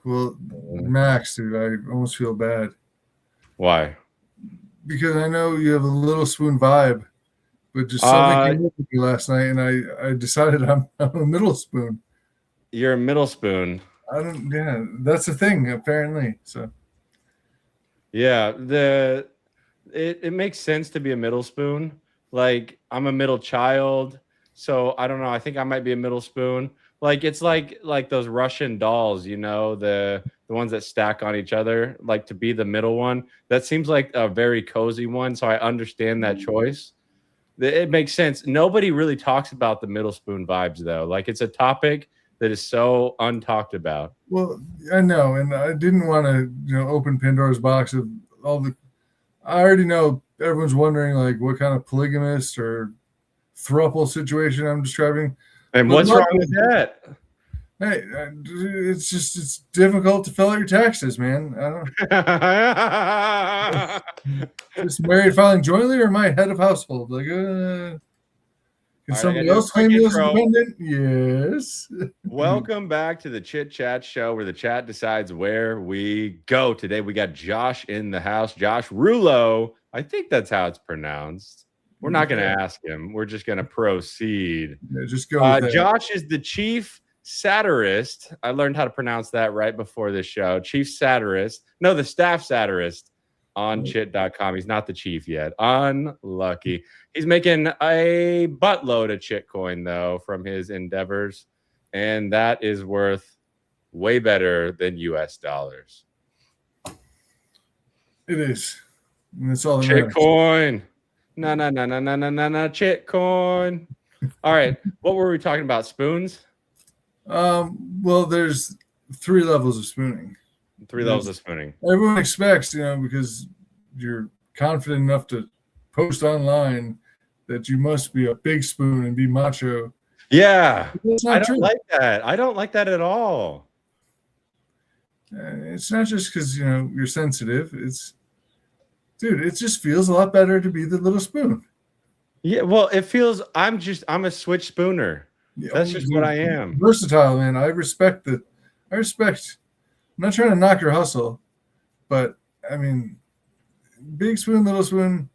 Well, Max, dude, I almost feel bad. Why? Because I know you have a little spoon vibe, but just something came up with me last night, and I decided I'm a middle spoon. You're a middle spoon. Yeah, that's the thing, apparently. So. Yeah, it makes sense to be a middle spoon. Like, I'm a middle child, so I don't know. I think I might be a middle spoon. Like, it's like those Russian dolls, the ones that stack on each other. Like, to be the middle one, that seems like a very cozy one. So I understand that choice. It makes sense. Nobody really talks about the middle spoon vibes, though. Like, it's a topic that is so untalked about. Well, I know, and I didn't want to, open Pandora's box of all the. I already know everyone's wondering like what kind of polygamist or throuple situation I'm describing. And what's wrong with that? Hey, it's difficult to fill out your taxes, man. I don't. Just married filing jointly, or am I head of household? Like, can somebody else claim you as independent? Yes. Welcome back to the Chit-Chat Show, where the chat decides where we go. Today we got Josh in the house. Josh Rouleau. I think that's how it's pronounced. We're not going to ask him. We're just going to proceed. Yeah, just go. Josh is the chief satirist. I learned how to pronounce that right before this show. Chief satirist. No, the staff satirist on chit.com. He's not the chief yet. Unlucky. He's making a buttload of Chitcoin, though, from his endeavors. And that is worth way better than US dollars. It is. And that's all that Chitcoin. No, Chitcoin. All right. What were we talking about? Spoons? Well, there's 3 levels of spooning. 3 levels of spooning. Everyone expects, because you're confident enough to post online that you must be a big spoon and be macho. Yeah. I don't like that. I don't like that at all. It's not just because, you're sensitive. Dude, it just feels a lot better to be the little spoon. Yeah, well, it feels I'm a switch spooner. Yeah, that's just what I am. Versatile, man. I respect. I'm not trying to knock your hustle, but I mean, big spoon, little spoon.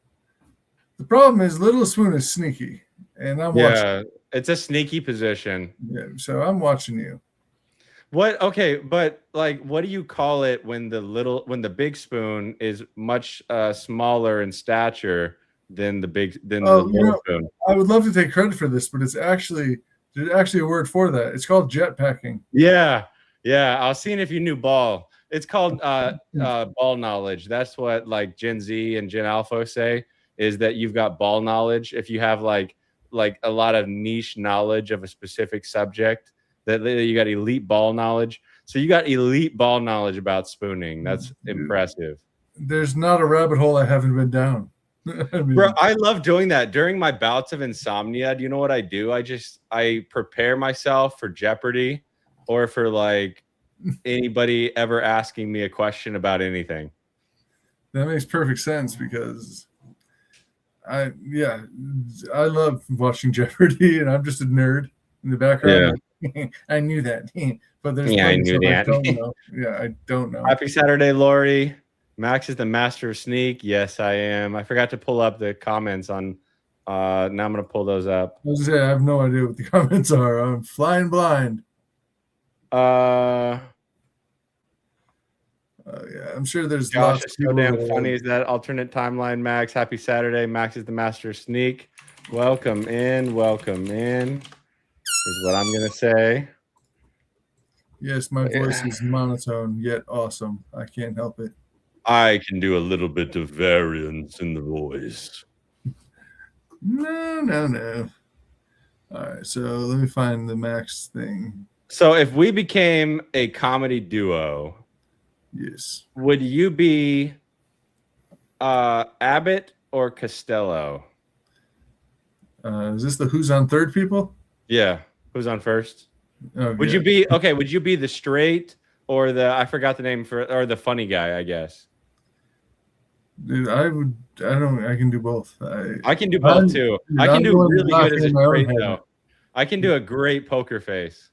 The problem is little spoon is sneaky, and I'm watching. Yeah, it's a sneaky position. Yeah, so I'm watching you. What? Okay, but like, what do you call it when the big spoon is much smaller in stature than the little spoon? I would love to take credit for this, but there's actually a word for that. It's called jetpacking. Yeah. I was seeing if you knew ball. It's called ball knowledge. That's what like Gen Z and Gen Alpha say, is that you've got ball knowledge. If you have like a lot of niche knowledge of a specific subject, that you got elite ball knowledge. So you got elite ball knowledge about spooning. That's impressive. There's not a rabbit hole I haven't been down. Bro, I love doing that during my bouts of insomnia. Do you know what I do? I prepare myself for Jeopardy or for like anybody ever asking me a question about anything. That makes perfect sense because I love watching Jeopardy, and I'm just a nerd in the background. Yeah. I knew that, but there's I knew that. I don't know. Yeah, I don't know. Happy Saturday, Lori. Max is the master of sneak. Yes, I am. I forgot to pull up the comments on. Now I'm gonna pull those up. I was gonna say I have no idea what the comments are. I'm flying blind. Yeah, I'm sure there's Josh lots is so damn funny. Is that alternate timeline, Max? Happy Saturday. Max is the master of sneak. Welcome in. Is what I'm gonna say. Yes, my voice is monotone yet awesome. I can't help it. I can do a little bit of variance in the voice. No. All right, so let me find the Max thing. So if we became a comedy duo, yes, would you be Abbott or Costello? Is this the Who's on Third people? Yeah. Who's on first? Oh, would you be Would you be the straight or I forgot the name or the funny guy, I guess? Dude, I can do both. I can do both too. I can do really good as a straight though. I can do a great poker face.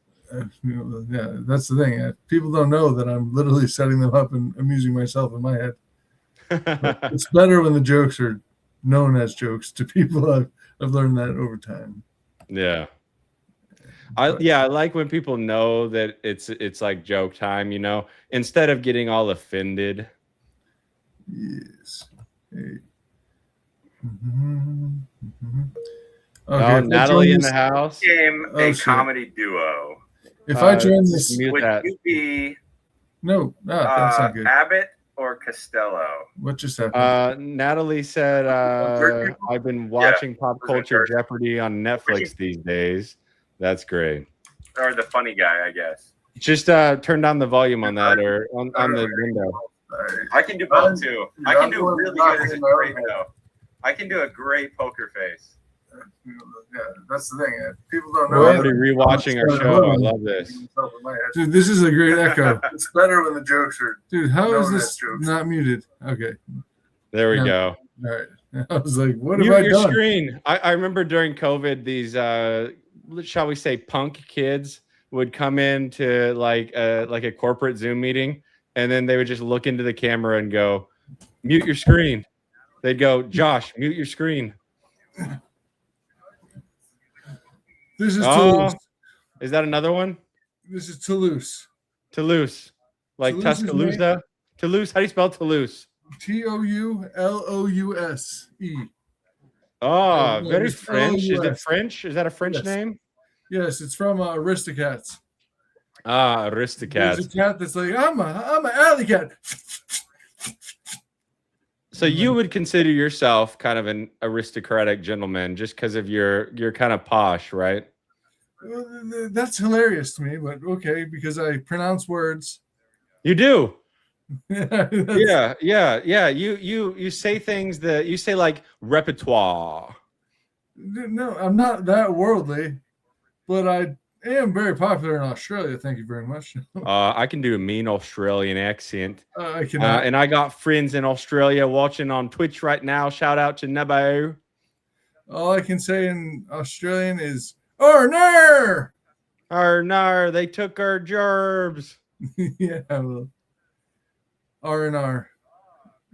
Yeah, that's the thing. People don't know that I'm literally setting them up and amusing myself in my head. But it's better when the jokes are known as jokes to people. I've learned that over time. Yeah. I like when people know that it's like joke time, instead of getting all offended. Yes. Hey. Mm-hmm. Mm-hmm. Okay, Natalie in the house. A comedy duo. If I join this, would you be no, that's not good. Abbott or Costello? What just happened? Natalie said, I've been watching Pop Culture Jeopardy on Netflix these days. That's great. Or the funny guy, I guess. Just turn down the volume on that or on the window. I can do both too. I can do really good. This is great though. I can do a great poker face. Yeah, that's the thing. People don't know. We're already rewatching our show. I love this. Dude, this is a great echo. It's better when the jokes are. Dude, how is this not muted? Okay. There we go. All right. I was like, what Mute have I your done? Screen. I remember during COVID, these shall we say punk kids would come into like a corporate Zoom meeting, and then they would just look into the camera and go, mute your screen. They'd go, Josh, mute your screen. This is Toulouse. Is that another one? This is Toulouse. Toulouse. Like Tuscaloosa? Toulouse. How do you spell Toulouse? Toulous. Oh, very French. Is it French? Is that a French name? Yes, it's from Aristocats. Aristocats. There's a cat that's like, I'm an alley cat. So you would consider yourself kind of an aristocratic gentleman just because of you're kind of posh, right? That's hilarious to me, but okay, because I pronounce words. You do. Yeah. You say things that you say like repertoire. No, I'm not that worldly, but I am very popular in Australia. Thank you very much. I can do a mean Australian accent. I cannot. And I got friends in Australia watching on Twitch right now. Shout out to Nebo. All I can say in Australian is "Arner." Arner, they took our gerbs. Yeah, well, R&R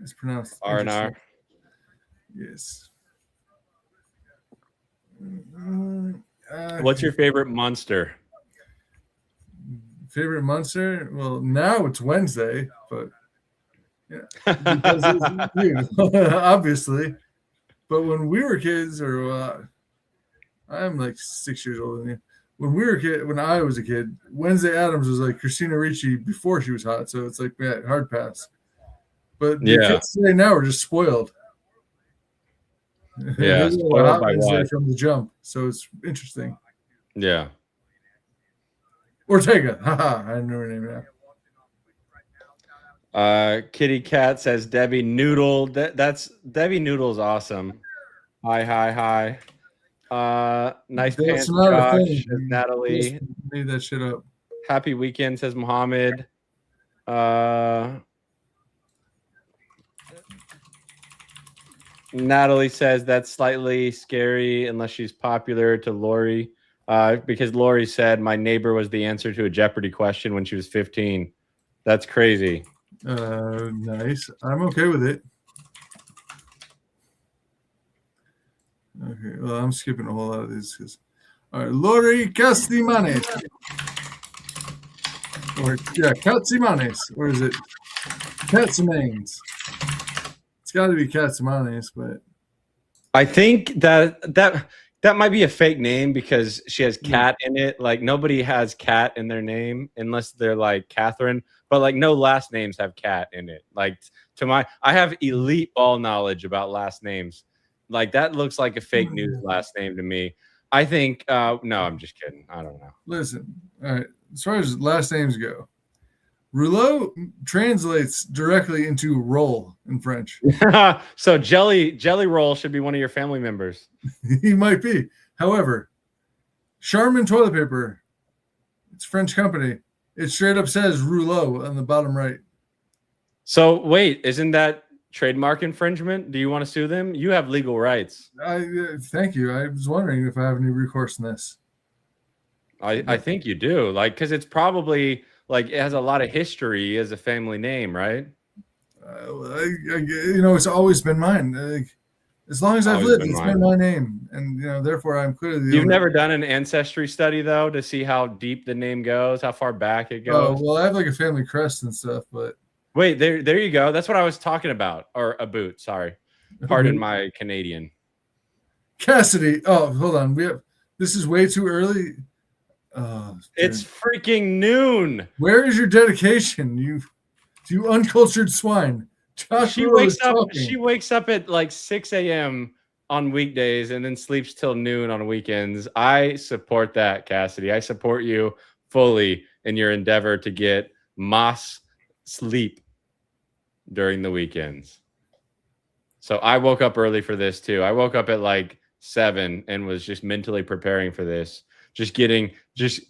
is pronounced R&R. Yes. What's your favorite monster? Favorite monster? Well, now it's Wednesday, but yeah, because it's obviously. But when we were kids, or I'm like 6 years older than you. When I was a kid, Wednesday Addams was like Christina Ricci before she was hot, so it's like hard pass. But the kids today now are just spoiled. Yeah, spoiled by what? From the jump, so it's interesting. Yeah. Ortega, haha, I know her name now. Kitty Cat says Debbie Noodle. That's Debbie Noodle's awesome. Hi. Nice pants, Josh, says Natalie. Made that shit up. Happy weekend, says Mohammed. Natalie says that's slightly scary unless she's popular to Lori. Because Lori said my neighbor was the answer to a Jeopardy question when she was 15. That's crazy. Nice. I'm okay with it. Okay, well, I'm skipping a whole lot of these because. All right, Lori Castimanes. Or Katsimanes. Or is it Katsimanes? It's got to be Katsimanes, but I think that might be a fake name because she has cat in it. Like nobody has cat in their name unless they're like Catherine, but like no last names have cat in it. Like I have elite ball knowledge about last names. Like that looks like a fake news last name to me. I think no, I'm just kidding. I don't know. Listen, all right. As far as last names go, Rouleau translates directly into roll in French. So jelly roll should be one of your family members. He might be. However, Charmin toilet paper, it's a French company. It straight up says Rouleau on the bottom right. So wait, isn't that trademark infringement? Do you want to sue them? You have legal rights. Thank you. I was wondering if I have any recourse in this. I think you do, like, because it's probably like it has a lot of history as a family name, right? It's always been mine. As long as I've Always lived, been it's mine. been my name, and therefore I'm clearly the You've owner. never done an ancestry study though to see how deep the name goes, how far back it Oh, goes. well, I have like a family crest and stuff, but Wait, there you go. That's what I was talking about, or a boot. Sorry, pardon my Canadian. Cassidy. Oh, hold on. This is way too early. It's freaking noon. Where is your dedication, you uncultured swine? Josh She Rouleau wakes is up. talking. She wakes up at like 6 a.m. on weekdays and then sleeps till noon on weekends. I support that, Cassidy. I support you fully in your endeavor to get mass sleep during the weekends. So I woke up early for this too. I woke up at like 7 and was just mentally preparing for this. Just getting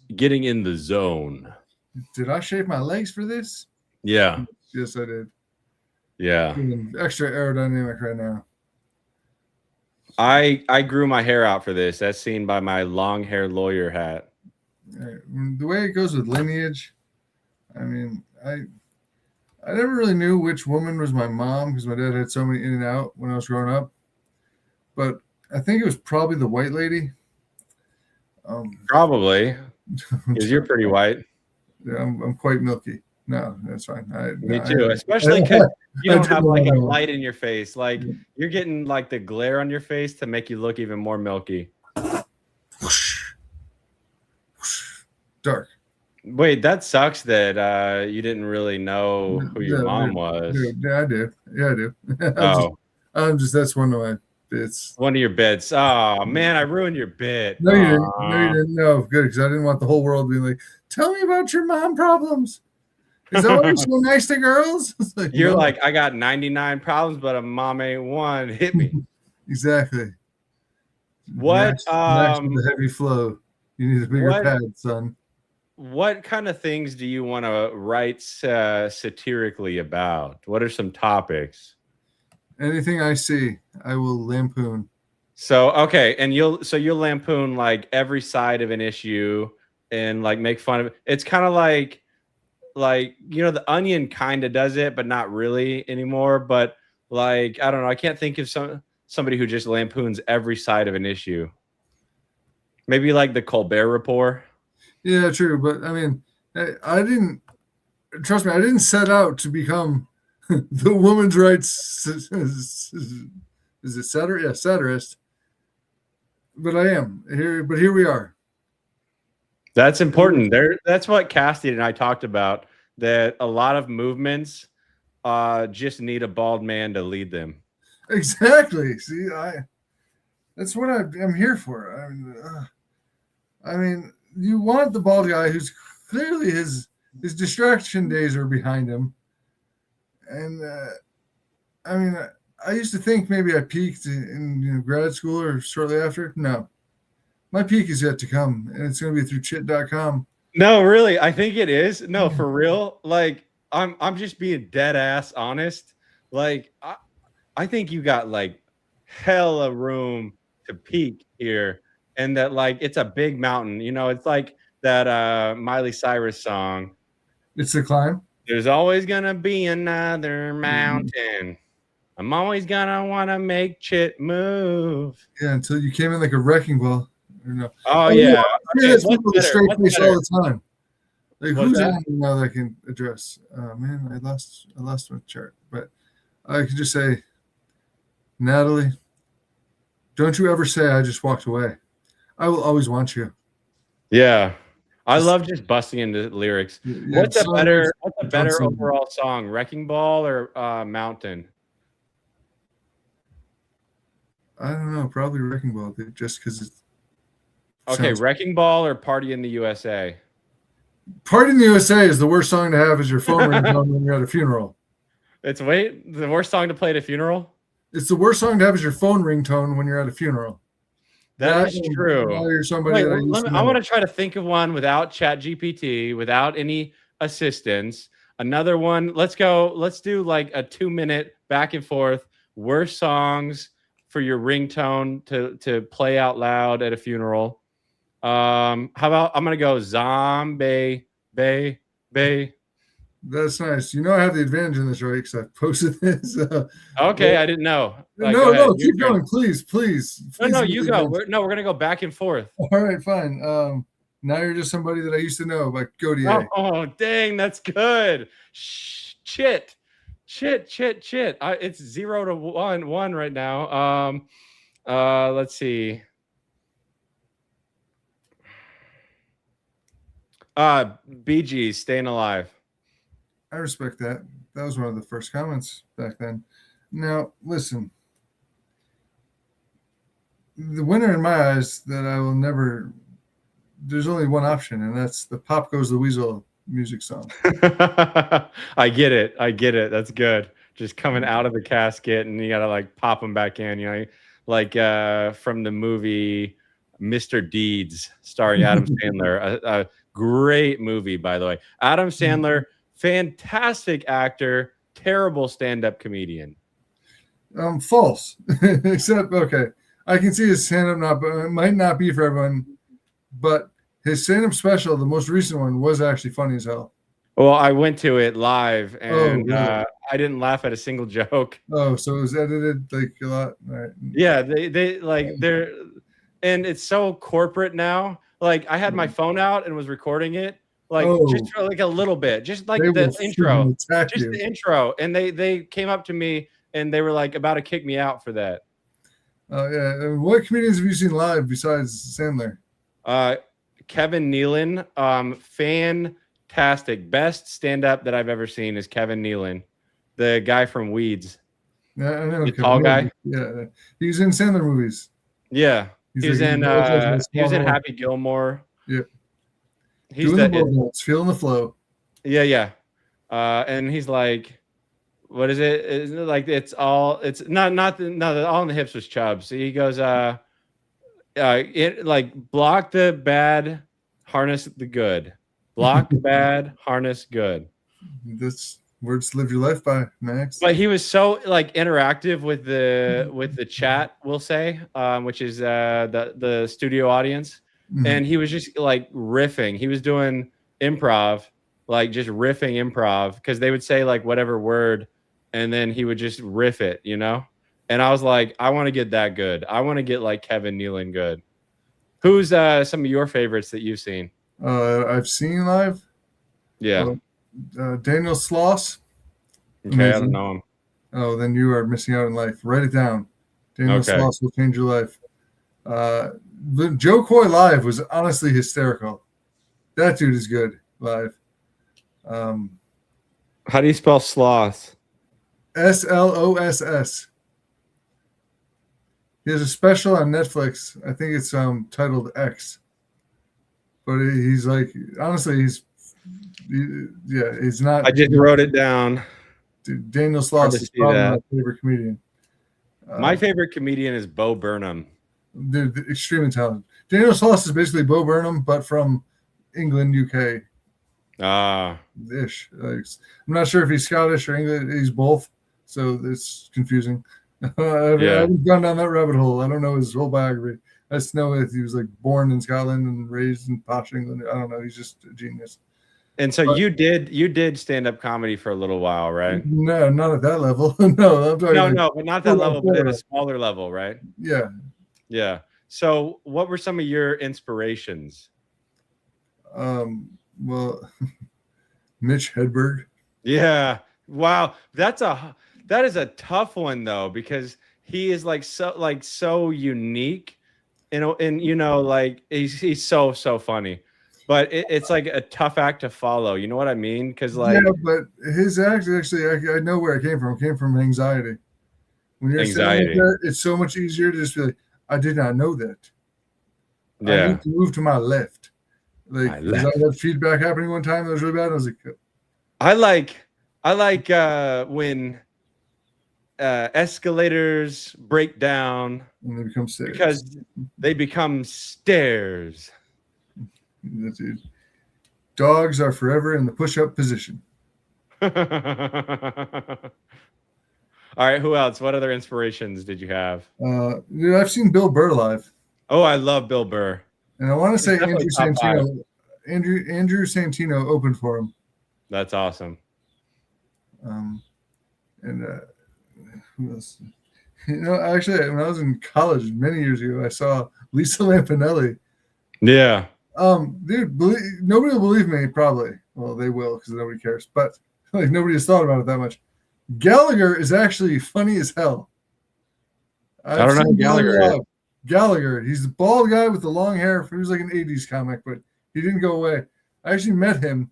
in the zone. Did I shave my legs for this? Yeah. Yes, I did. Yeah. Extra aerodynamic right now. I grew my hair out for this. That's seen by my long hair lawyer hat. The way it goes with lineage, I mean, I never really knew which woman was my mom because my dad had so many in and out when I was growing up. But I think it was probably the white lady. Probably, because you're pretty white. Yeah, I'm quite milky. No, that's fine. Me too, especially because you don't have like a light in your face. Like you're getting like the glare on your face to make you look even more milky. Dark. Wait, that sucks that you didn't really know who your mom was. Yeah, I do. Yeah, I do. Oh, that's one of my bits. One of your bits. Oh man, I ruined your bit. No, you didn't. No, you didn't. No, good, because I didn't want the whole world being like, "Tell me about your mom problems." Is that why you're so nice to girls? You're no. Like, I got 99 problems, but a mom ain't one. Hit me. Exactly. What? Max with the heavy flow. You need a bigger pad, son. What kind of things do you want to write satirically about? What are some topics? Anything I see, I will lampoon. So okay, and you'll lampoon like every side of an issue and like make fun of it. It's kind of like The Onion kind of does it, but not really anymore. But like, I don't know, I can't think of somebody who just lampoons every side of an issue. Maybe like the Colbert Report. Yeah, true. But I mean, I didn't set out to become the women's rights. Is it satirist? Yeah, satirist. But I am here. But here we are. That's important. That's what Cassidy and I talked about. That a lot of movements just need a bald man to lead them. Exactly. See, that's what I'm here for. I mean, you want the bald guy who's clearly his distraction days are behind him. And I mean, I used to think maybe I peaked in grad school or shortly after. No, my peak is yet to come, and it's going to be through chit.com. No, really, I think it is. No, for real. Like, I'm just being dead ass honest. Like, I think you got like hella room to peak here, and that like it's a big mountain. It's like that Miley Cyrus song. It's a climb. There's always gonna be another mountain. I'm always gonna want to make Chit move. Yeah, until you came in like a wrecking ball. No. Oh yeah. Okay, that's people with a straight face all the time. Like, who's on now that I can address? Man, I lost my chart, but I could just say, Natalie, don't you ever say I just walked away. I will always want you. Yeah, I love just busting into lyrics. Yeah, what's a better overall song, Wrecking Ball or Mountain? I don't know, probably Wrecking Ball, dude, just because it's okay. Wrecking Ball or Party in the USA? Party in the USA is the worst song to have as your phone ringtone when you're at a funeral. It's the worst song to play at a funeral? It's the worst song to have as your phone ringtone when you're at a funeral. That is true. You're somebody I want to try to think of one without ChatGPT, without any assistance. Another one. Let's do like a 2-minute back and forth. Worst songs for your ringtone to play out loud at a funeral. How about I'm gonna go zombie bay bay. That's nice. You know I have the advantage in this, right? Because I posted this. Okay, well, I didn't know. no, Go ahead. no, keep going, please, please. No, Give me you the go. advantage. We're gonna go back and forth. All right, fine. Now you're just somebody that I used to know, like Godier. Oh, dang, that's good. Chit. It's 0-1 right now. Let's see. Bee Gees, Staying Alive. I respect that. That was one of the first comments back then. Now, listen. The winner in my eyes that I will never. There's only one option, and that's the "Pop Goes the Weasel" music song. I get it. That's good. Just coming out of the casket, and you gotta like pop them back in. You know, like from the movie Mr. Deeds, starring Adam Sandler. A great movie, by the way. Adam Sandler, fantastic actor, terrible stand-up comedian. False. Except, okay, I can see his stand-up might not be for everyone, but his stand-up special, the most recent one, was actually funny as hell. Well, I went to it live, and really? I didn't laugh at a single joke. Oh, so it was edited like a lot. All right. Yeah, they like they're, and it's so corporate now. Like I had my phone out and was recording it, like just for like a little bit, just like the intro, just the intro. And they came up to me and they were like about to kick me out for that. Oh yeah. What comedians have you seen live besides Sandler? Kevin Nealon, fantastic. Best stand-up that I've ever seen is Kevin Nealon, the guy from Weeds. Yeah, I know. The tall guy. Yeah, he's in Sandler movies. Yeah, he was in Happy Gilmore. Yeah, he's feeling the flow. Yeah. And he's like, what is it? Is it like it's all all in the hips was Chubbs. So he goes, it like block the bad, harness the good. Block bad, harness good. That's words to live your life by, Max. But he was so like interactive with the chat, we'll say, which is the studio audience, and he was just like riffing. He was doing improv, like just riffing improv, because they would say like whatever word, and then he would just riff it, you know. And I was like, I want to get that good. I want to get like Kevin Nealon good. Who's some of your favorites that you've seen? I've seen live. Yeah. Daniel Sloss. Okay, I don't know him. Oh, then you are missing out in life. Write it down. Daniel Sloss will change your life. The Joe Coy live was honestly hysterical. That dude is good live. How do you spell sloth? Sloss. He has a special on Netflix. I think it's titled X. But he's like, honestly, he's not. I just wrote it down. Dude, Daniel Sloss is probably my favorite comedian. My favorite comedian is Bo Burnham. Dude, extremely talented. Daniel Sloss is basically Bo Burnham, but from England, UK. Ish. Like, I'm not sure if he's Scottish or English. He's both, so it's confusing. I haven't gone down that rabbit hole. I don't know his whole biography. I just know that he was like born in Scotland and raised in posh England. I don't know. He's just a genius. And so you did stand-up comedy for a little while, right? No, not at that level. No, I'm talking but not that level, but at a smaller level, right? Yeah. So what were some of your inspirations? Well, Mitch Hedberg. Yeah. Wow. That is a tough one though, because he is so unique, and you know, like he's so funny. But it's like a tough act to follow. You know what I mean? Because like, yeah, but his act actually, I know where it came from. It came from anxiety. When you're saying like that, it's so much easier to just be like, I did not know that. Yeah. I need to move to my left. Like, I had feedback happening one time that was really bad. I was like, I like when escalators break down and they become stairs. Because they become stairs. That's it. Dogs are forever in the push-up position. All right, who else? What other inspirations did you have? Dude, I've seen Bill Burr live. Oh, I love Bill Burr. And I want to say definitely top five. Andrew Santino opened for him. That's awesome. And who else? Actually, when I was in college many years ago, I saw Lisa Lampanelli. Yeah. Dude, nobody will believe me, probably. Well, they will because nobody cares. But like nobody has thought about it that much. Gallagher is actually funny as hell. I don't know who Gallagher is. Gallagher, he's the bald guy with the long hair. He was like an 80s comic, but he didn't go away. I actually met him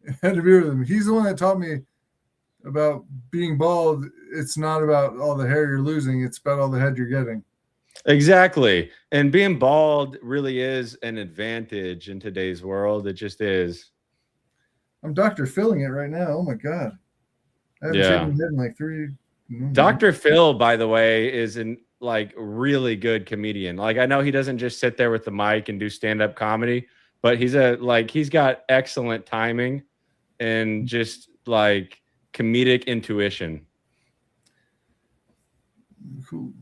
and had a beer with him. He's the one that taught me about being bald. It's not about all the hair you're losing. It's about all the head you're getting. Exactly. And being bald really is an advantage in today's world. It just is. I'm Dr. Philling it right now. Oh my God. I haven't shaved my head in like 3. Dr. Phil, by the way, is an really good comedian. Like, I know he doesn't just sit there with the mic and do stand-up comedy, but he's got excellent timing and just like comedic intuition. Cool.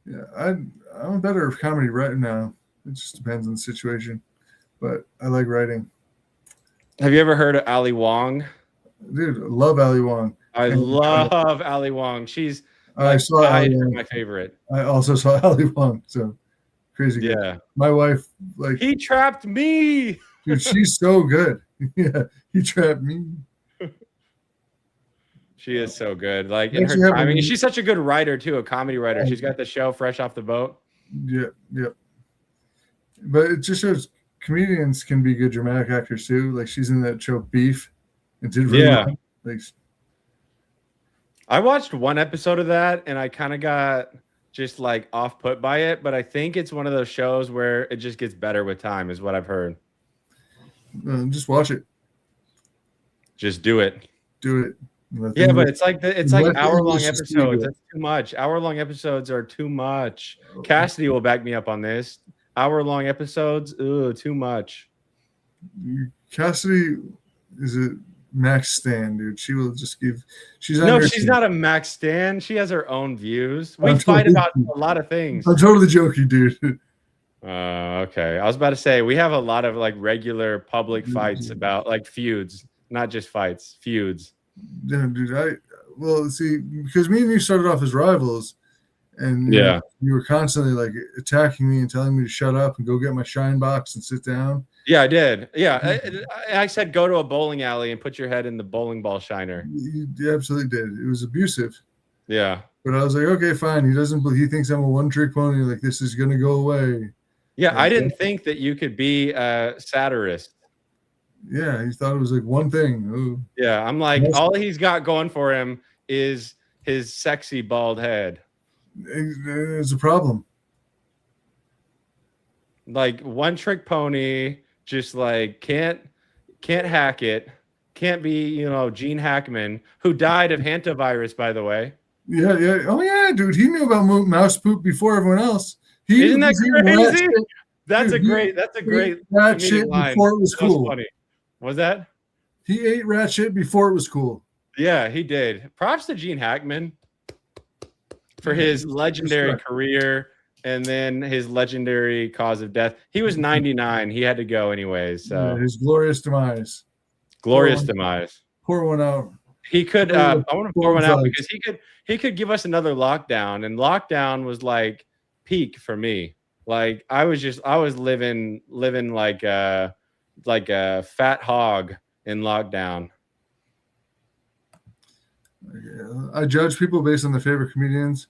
Yeah, I'm a better comedy right now. It just depends on the situation, but I like writing. Have you ever heard of Ali Wong? Dude, I love Ali Wong. I love Ali Wong. She's I saw Ali Wong. My favorite. I also saw Ali Wong. So crazy good. Yeah. My wife, he trapped me. Dude, she's so good. Yeah, he trapped me. She is so good. Like in her timing. And she's such a good writer too, a comedy writer. She's got the show Fresh Off the Boat. Yeah. But it just shows comedians can be good dramatic actors too. Like she's in that show Beef and did really well. Like, I watched one episode of that and I kind of got just like off put by it, but I think it's one of those shows where it just gets better with time, is what I've heard. Just watch it. Just do it. Do it. Yeah, but it's like hour-long episodes. That's too much. Hour-long episodes are too much. Cassidy will back me up on this. Hour-long episodes, too much. Cassidy is a Max stan, dude. She will just give. She's not a Max stan. She has her own views. We fight about a lot of things. I'm totally joking, dude. Okay. I was about to say we have a lot of like regular public fights about like feuds, not just fights, feuds. Yeah, dude. See, because me and you started off as rivals, and you were constantly like attacking me and telling me to shut up and go get my shine box and sit down. Yeah, I did. Yeah, I said go to a bowling alley and put your head in the bowling ball shiner. You absolutely did. It was abusive. Yeah. But I was like, okay, fine. He thinks I'm a one-trick pony. Like this is gonna go away. Yeah, I didn't think that you could be a satirist. Yeah, he thought it was like one thing. Ooh. Yeah, I'm like, all he's got going for him is his sexy bald head. It's a problem. Like one trick pony, just like can't hack it. Can't be, Gene Hackman, who died of hantavirus, by the way. Yeah. Oh yeah, dude. He knew about mouse poop before everyone else. Isn't that crazy? That's a great rat shit line. Before it was cool. Funny. Was that? He ate rat shit before it was cool. Yeah, he did. Props to Gene Hackman for his legendary career and then his legendary cause of death. He was 99. He had to go anyways. So his glorious demise. Demise. Pour one out. He could. I want to pour one out because he could give us another lockdown, and lockdown was like peak for me. Like I was living like a fat hog in lockdown. I judge people based on their favorite comedians.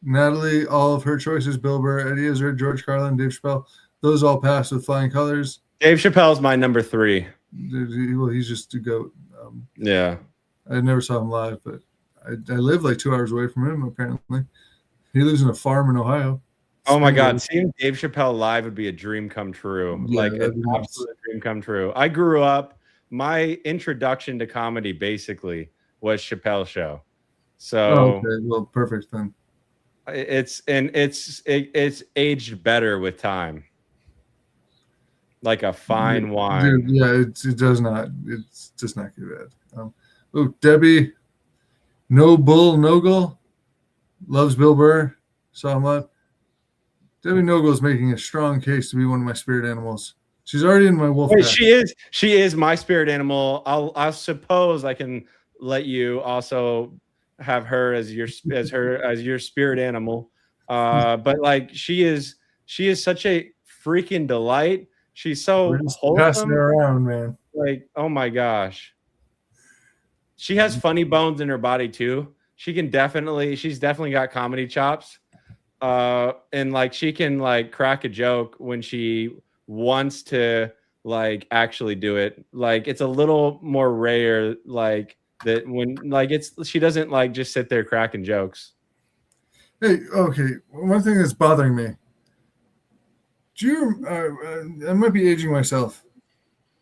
Natalie, all of her choices: Bill Burr, Eddie Izzard, George Carlin, Dave Chappelle. Those all passed with flying colors. Dave Chappelle's my number 3. Well, he's just a goat. Yeah, I never saw him live, but I live like 2 hours away from him. Apparently, he lives in a farm in Ohio. Oh my God, seeing Dave Chappelle live would be a dream come true. Yeah, like an absolute dream come true. I grew up. My introduction to comedy basically was Chappelle Show. So okay, well, perfect then. It's aged better with time. Like a fine wine. Dude, yeah, it does not. It's just not good. Debbie, no bull, no goal. Loves Bill Burr. Saw him live. Debbie Noble is making a strong case to be one of my spirit animals. She's already in my wolf pack. She is my spirit animal. I suppose I can let you also have her as your spirit animal. But like she is such a freaking delight. She's so wholesome. Passing her around, man. Like, oh my gosh. She has funny bones in her body too. She's definitely got comedy chops. And like she can like crack a joke when she wants to like actually do it. Like it's a little more rare like that when like she doesn't like just sit there cracking jokes. Hey, okay. One thing that's bothering me. Do you? I might be aging myself,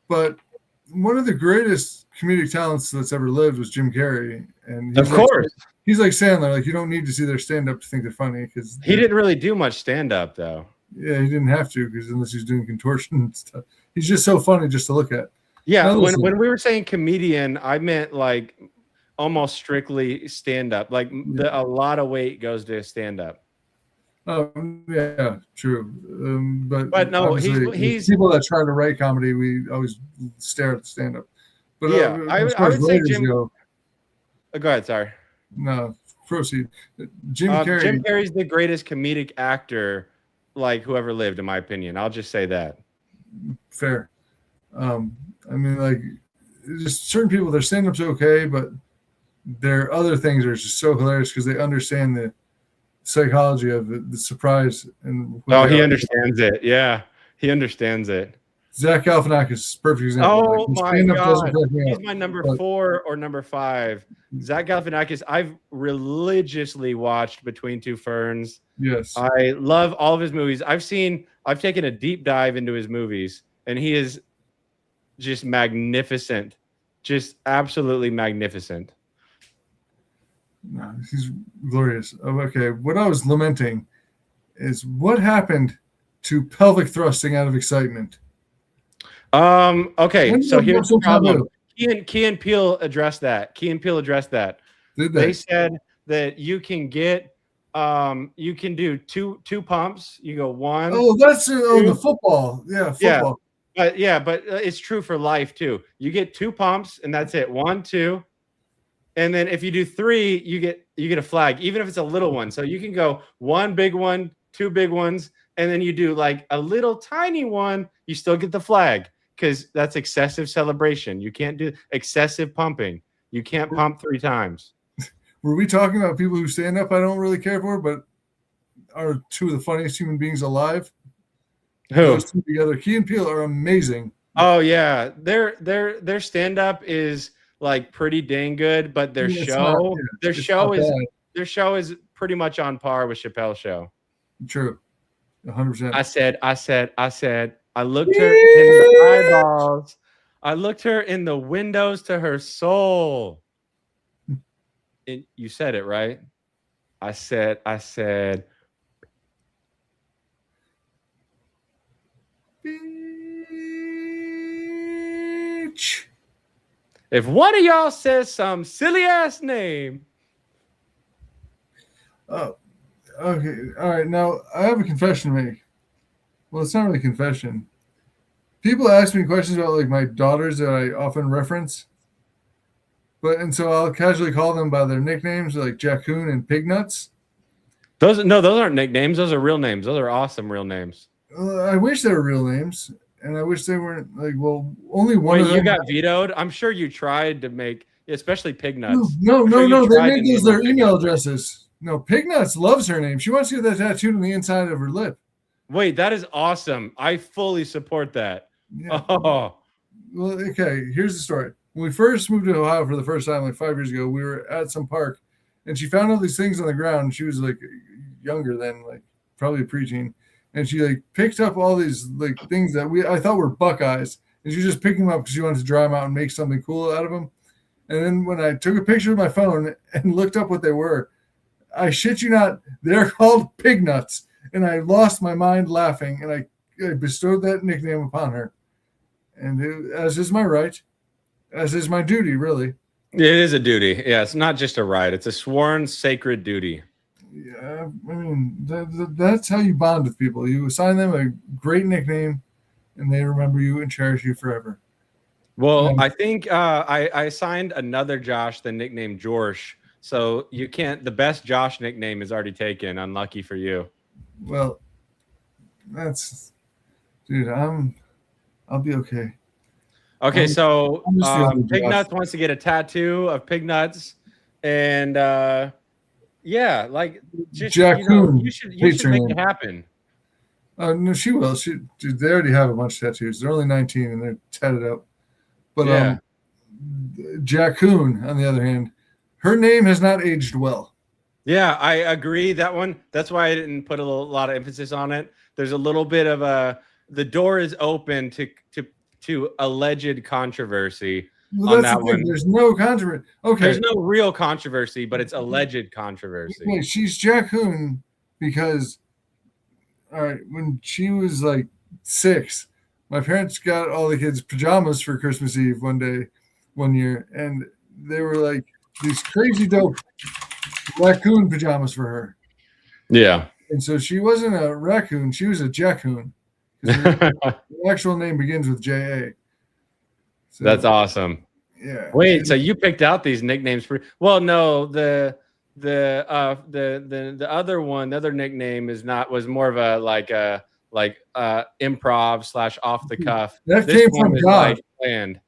but one of the greatest comedic talents that's ever lived was Jim Carrey, and of course, he's like Sandler. Like you don't need to see their stand-up to think they're funny because he didn't really do much stand-up though. Yeah, he didn't have to because unless he's doing contortion and stuff, he's just so funny just to look at. Yeah, now, when we were saying comedian, I meant like almost strictly stand-up. Like a lot of weight goes to stand-up. Yeah, true. But no, he's people that try to write comedy. We always stare at the stand-up. But yeah, I would say Jim. Go ahead. Sorry. No, proceed. Jim Carrey's the greatest comedic actor, like who ever lived, in my opinion. I'll just say that. Fair. I mean, like, just certain people, their stand-up's okay, but their other things are just so hilarious because they understand the psychology of the surprise. And he understands it. Yeah, he understands it. Zach Galifianakis is a perfect example. Oh my God, he's my number 4 or number 5. Zach Galifianakis. I've religiously watched Between Two Ferns. Yes, I love all of his movies. I've taken a deep dive into his movies, and he is just magnificent, just absolutely magnificent. No, he's glorious. Okay, what I was lamenting is what happened to pelvic thrusting out of excitement. Okay, so here's the problem. Key and Peele addressed that. Did they said that you can get you can do two pumps. You go one. Oh, that's on the football. Yeah, football. But it's true for life too. You get 2 pumps and that's it. 1, 2. And then if you do 3, you get a flag, even if it's a little one. So you can go 1 big one, 2 big ones, and then you do like a little tiny one. You still get the flag because that's excessive celebration. You can't do excessive pumping. You can't pump 3 times. Were we talking about people who stand up? I don't really care for, but are 2 of the funniest human beings alive. Who? Those 2 together, Key and Peele, are amazing. Oh yeah, their stand up is like pretty dang good, but their show is pretty much on par with Chappelle's show. True, 100%. I said. I looked her in the eyeballs. I looked her in the windows to her soul. And you said it right. I said. Bitch. If one of y'all says some silly ass name. Oh, okay. All right. Now I have a confession to make. Well, it's not really a confession. People ask me questions about like my daughters that I often reference. And so I'll casually call them by their nicknames like Jackoon and Pignuts. Those aren't nicknames. Those are real names. Those are awesome real names. I wish they were real names. And I wish they weren't like, well, only one of them. You got vetoed? I'm sure you tried to make, especially Pignuts. No. They made those their email addresses. No, Pignuts loves her name. She wants to get that tattooed on the inside of her lip. Wait, that is awesome. I fully support that. Yeah. Oh. Well, okay, here's the story. When we first moved to Ohio for the first time, like 5 years ago, we were at some park, and she found all these things on the ground. And she was like younger then, like probably a preteen. And she like picked up all these like things that I thought were Buckeyes, and she was just picking them up because she wanted to dry them out and make something cool out of them. And then when I took a picture with my phone and looked up what they were, I shit you not, they're called Pig Nuts. And I lost my mind laughing, and I bestowed that nickname upon her. And as is my right, as is my duty, really. It is a duty. Yeah, it's not just a right. It's a sworn sacred duty. Yeah, I mean, that's how you bond with people. You assign them a great nickname, and they remember you and cherish you forever. Well, Yeah. I think I assigned another Josh the nickname Jorsh. So you can't. The best Josh nickname is already taken. Unlucky for you. Well, dude. I'll be okay. Okay, so I'm just the only Pig Josh. Nuts wants to get a tattoo of Pig Nuts, and yeah, like just Jackoon you should hates her make name. it happen. No, she will. Dude, they already have a bunch of tattoos. They're only 19 and they're tatted up. But Yeah. Jackoon, on the other hand, her name has not aged well. Yeah, I agree. That one. That's why I didn't put a lot of emphasis on it. There's a little bit of the door is open to alleged controversy Well, on that's that the thing. one. There's no controversy. Okay. There's no real controversy, but it's alleged controversy. Okay, she's Jackoon because, all right, when she was like 6, my parents got all the kids pajamas for Christmas Eve one year, and they were like these crazy dope raccoon pajamas for her. Yeah. And so she wasn't a raccoon; she was a Jackoon. The actual name begins with J-A. So, That's awesome. Yeah. Wait, so you picked out these nicknames for? Well, no, the other one, the other nickname was more of a improv / off the cuff. That This came one from is God. like planned.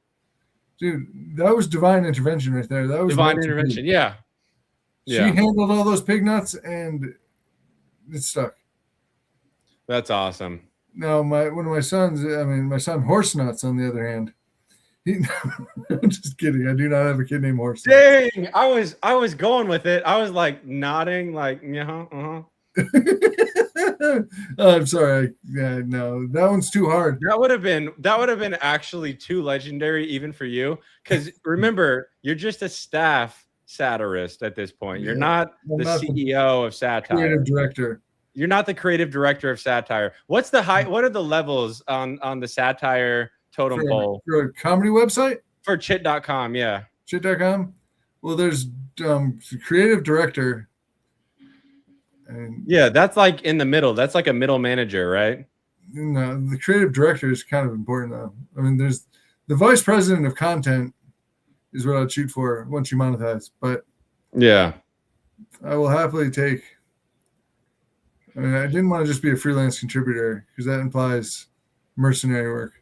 Dude, that was divine intervention right there. That was Divine intervention. Yeah. She handled all those pig nuts and it stuck. That's awesome. Now, one of my sons, my son Horse Nuts, on the other hand, I'm just kidding. I do not have a kid named Horse Nuts. Dang, I was going with it. I was like nodding, like I'm sorry. Yeah, no, that one's too hard. That would have been actually too legendary even for you, because remember, you're just a staff satirist at this point. You're not the CEO of satire. Creative director. You're not the creative director of satire. What are the levels on the satire totem pole? For a comedy website? For chit.com, yeah. Chit.com? Well, there's creative director. And yeah, that's like in the middle. That's like a middle manager, right? No, the creative director is kind of important, though. I mean, there's the vice president of content is what I'd shoot for once you monetize. But yeah, I will happily take. I mean, I didn't want to just be a freelance contributor because that implies mercenary work.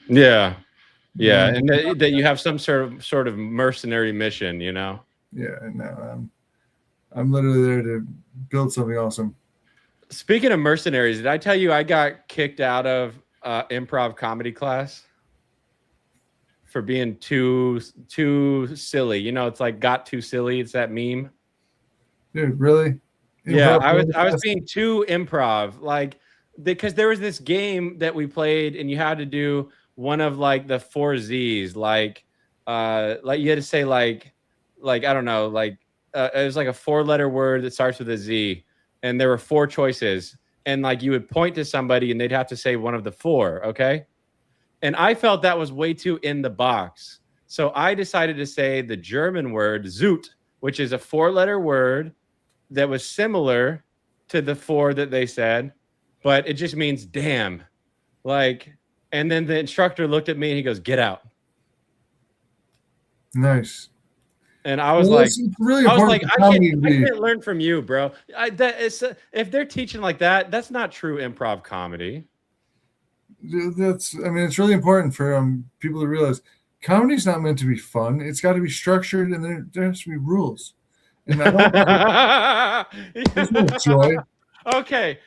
Yeah, yeah, and that you have some sort of mercenary mission, you know. Yeah, no, I'm literally there to build something awesome. Speaking of mercenaries, did I tell you I got kicked out of improv comedy class for being too silly? You know, it's like got too silly. It's that meme. Dude, really? Yeah, I was being too improv, like because there was this game that we played, and you had to do one of like the 4 Z's, like you had to say like I don't know, like it was like a 4-letter word that starts with a Z, and there were 4 choices, and like you would point to somebody, and they'd have to say one of the 4, okay? And I felt that was way too in the box, so I decided to say the German word Zoot, which is a 4-letter word that was similar to the 4 that they said, but it just means damn. Like, and then the instructor looked at me and he goes, "Get out." Nice. And I was like, really I can't learn from you, bro. If they're teaching like that, that's not true improv comedy. It's really important for people to realize comedy's not meant to be fun. It's got to be structured, and there has to be rules. And there's no joy. Okay.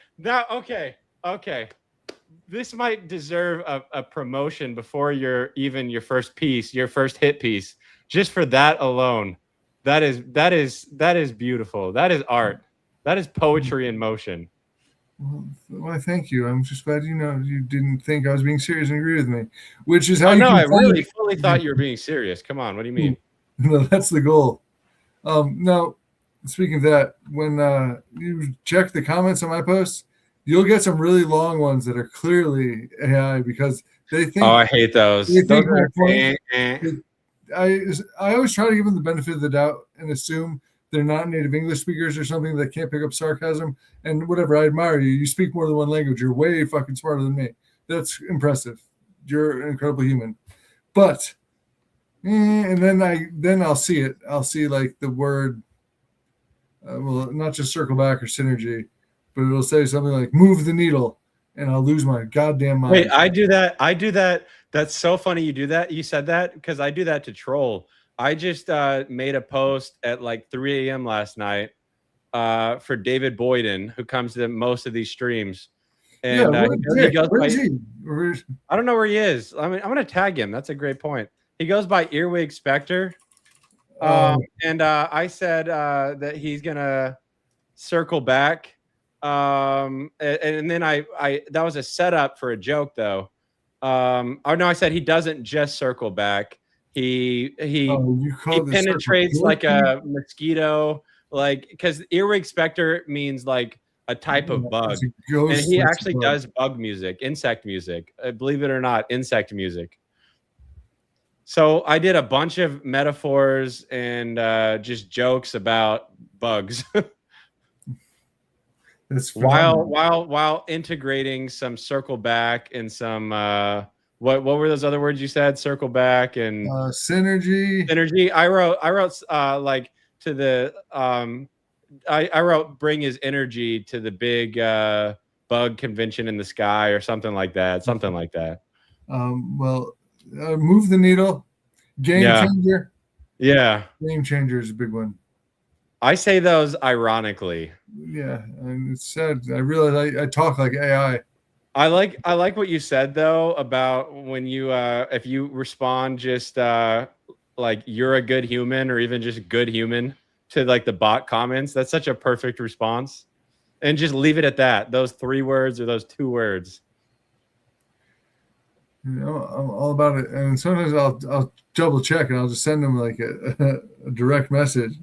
This might deserve a promotion before your first piece, your first hit piece. Just for that alone, that is beautiful. That is art. That is poetry in motion. Well, thank you. I'm just glad you didn't think I was being serious and agree with me, which is how. No, I really fully thought you were being serious. Come on, what do you mean? No, that's the goal. Now, speaking of that, when you check the comments on my posts, you'll get some really long ones that are clearly AI because they think. Oh, I hate those. Those are I always try to give them the benefit of the doubt and assume they're not native English speakers or something that can't pick up sarcasm and whatever. I admire you. You speak more than one language. You're way fucking smarter than me. That's impressive. You're an incredible human. But and then I'll see it. I'll see like the word. Well, not just circle back or synergy, but it'll say something like "move the needle," and I'll lose my goddamn mind. Wait, I do that. That's so funny you do that. You said that because I do that to troll. I just made a post at like 3 a.m. last night for David Boyden, who comes to most of these streams. And he goes where is by, he? I don't know where he is. I mean, I'm going to tag him. That's a great point. He goes by Earwig Spectre. And I said that he's going to circle back. And then I that was a setup for a joke, though. Oh no, I said he doesn't just circle back. He penetrates like a mosquito, like because Earwig Spectre means like a type of bug, and he actually does bug music, insect music. Believe it or not, insect music. So I did a bunch of metaphors and just jokes about bugs. while integrating some circle back and some what were those other words you said? Circle back and synergy. I wrote like to the I wrote bring his energy to the big bug convention in the sky or something like that. Move the needle. Game changer. Yeah. Game changer is a big one. I say those ironically. Yeah, and it's sad. I realize I talk like AI. I like what you said though about when you if you respond just like you're a good human or even just good human to like the bot comments. That's such a perfect response. And just leave it at that. Those 3 words or those 2 words. You know, I'm all about it. And sometimes I'll double check and I'll just send them like a direct message.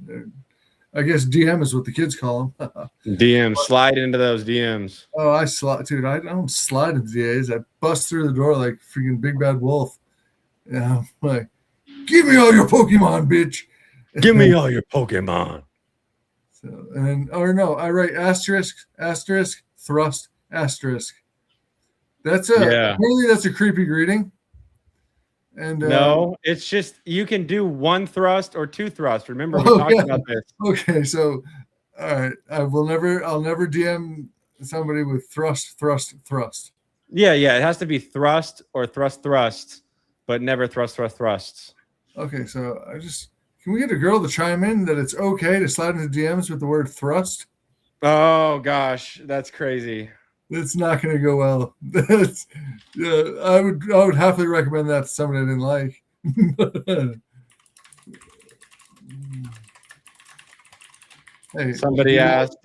I guess DM is what the kids call them. DM, slide into those DMs. Oh, I don't slide into DAs. I bust through the door like freaking Big Bad Wolf. Yeah, I'm like, give me all your Pokemon, bitch. Give me all your Pokemon. So, and then, or no, I write asterisk, thrust, asterisk. Apparently that's a creepy greeting. And no, it's just you can do 1 thrust or 2 thrusts. Remember, we talked about this. Okay, so all right, I'll never DM somebody with thrust. Yeah, it has to be thrust or thrust, but never thrusts. Okay, so can we get a girl to chime in that it's okay to slide into DMs with the word thrust? Oh gosh, that's crazy. It's not going to go well. I would happily recommend that to somebody I didn't like. Hey, somebody asked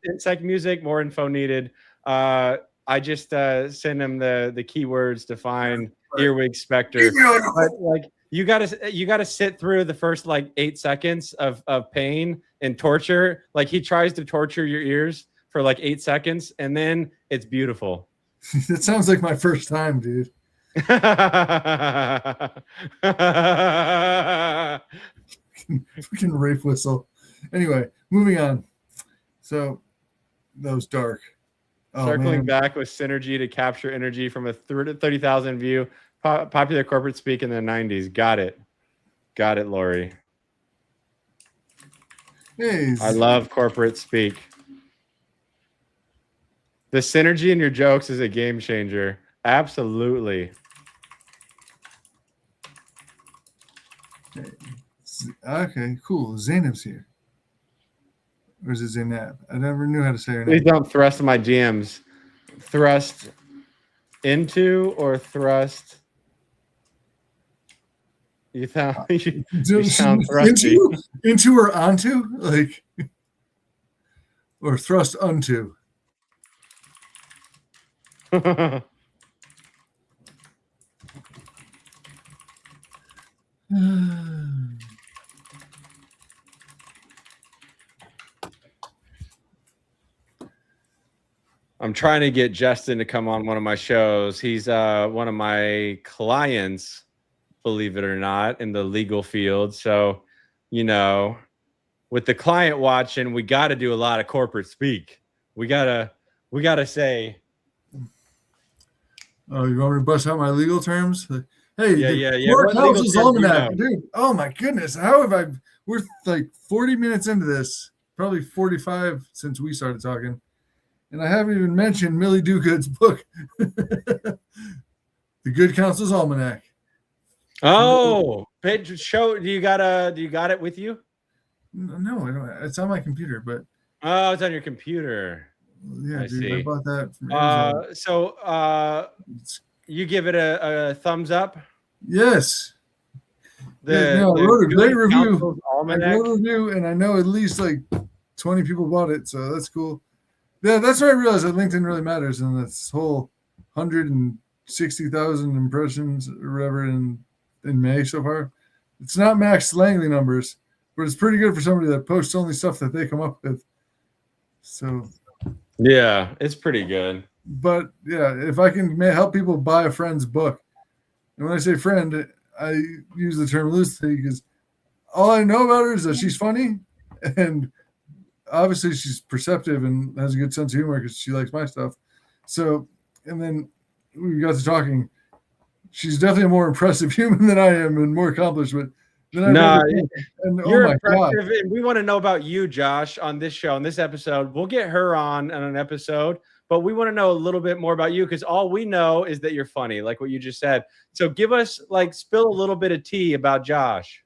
insect music, more info needed. I just send them the keywords to find Earwig Spectre. But like you gotta sit through the first like 8 seconds of pain and torture. Like he tries to torture your ears for like 8 seconds, and then it's beautiful. It sounds like my first time, dude. Fucking rape whistle. Anyway, moving on. So that was dark. Circling back with synergy to capture energy from a 30,000 view. Popular corporate speak in the 90s. Got it, Lori. Hey, I love corporate speak. The synergy in your jokes is a game changer. Absolutely. Okay, cool. Zainab's here. Or is it Zainab? I never knew how to say her name. Please don't thrust my DMs. Thrust into or thrust? You sound thrusty. Into or onto? Like, or thrust unto? I'm trying to get Justin to come on one of my shows. He's one of my clients, believe it or not, in the legal field. So, you know, with the client watching, we got to do a lot of corporate speak. We gotta say, Oh, you want me to bust out my legal terms? Hey, yeah. Court What legal Counsel's terms do you Almanac, know? dude. Oh my goodness, how have I? We're like 40 minutes into this, probably 45 since we started talking, and I haven't even mentioned Millie Dogood's book, The Good Counsel's Almanac. Oh, page show. Do you got it with you? No, I don't. It's on my computer, but Oh, it's on your computer. yeah, I dude, I see. bought that from Amazon. So you give it a thumbs up? Yes. The I wrote a great review. Counsel's Almanac? I wrote a review, and I know at least like 20 people bought it, so that's cool. Yeah, that's when I realized that LinkedIn really matters, and this whole 160,000 impressions or whatever in May so far. It's not Max Langley numbers, but it's pretty good for somebody that posts only stuff that they come up with. So Yeah, it's pretty good. But yeah, if I can help people buy a friend's book, and when I say friend, I use the term loosely because all I know about her is that she's funny, and obviously she's perceptive and has a good sense of humor because she likes my stuff. So, and then we got to talking. She's definitely a more impressive human than I am and more accomplished. But you're impressive, and we want to know about you, Josh, on this show, on this episode. We'll get her on an episode, but we want to know a little bit more about you because all we know is that you're funny, like what you just said. So give us, spill a little bit of tea about Josh.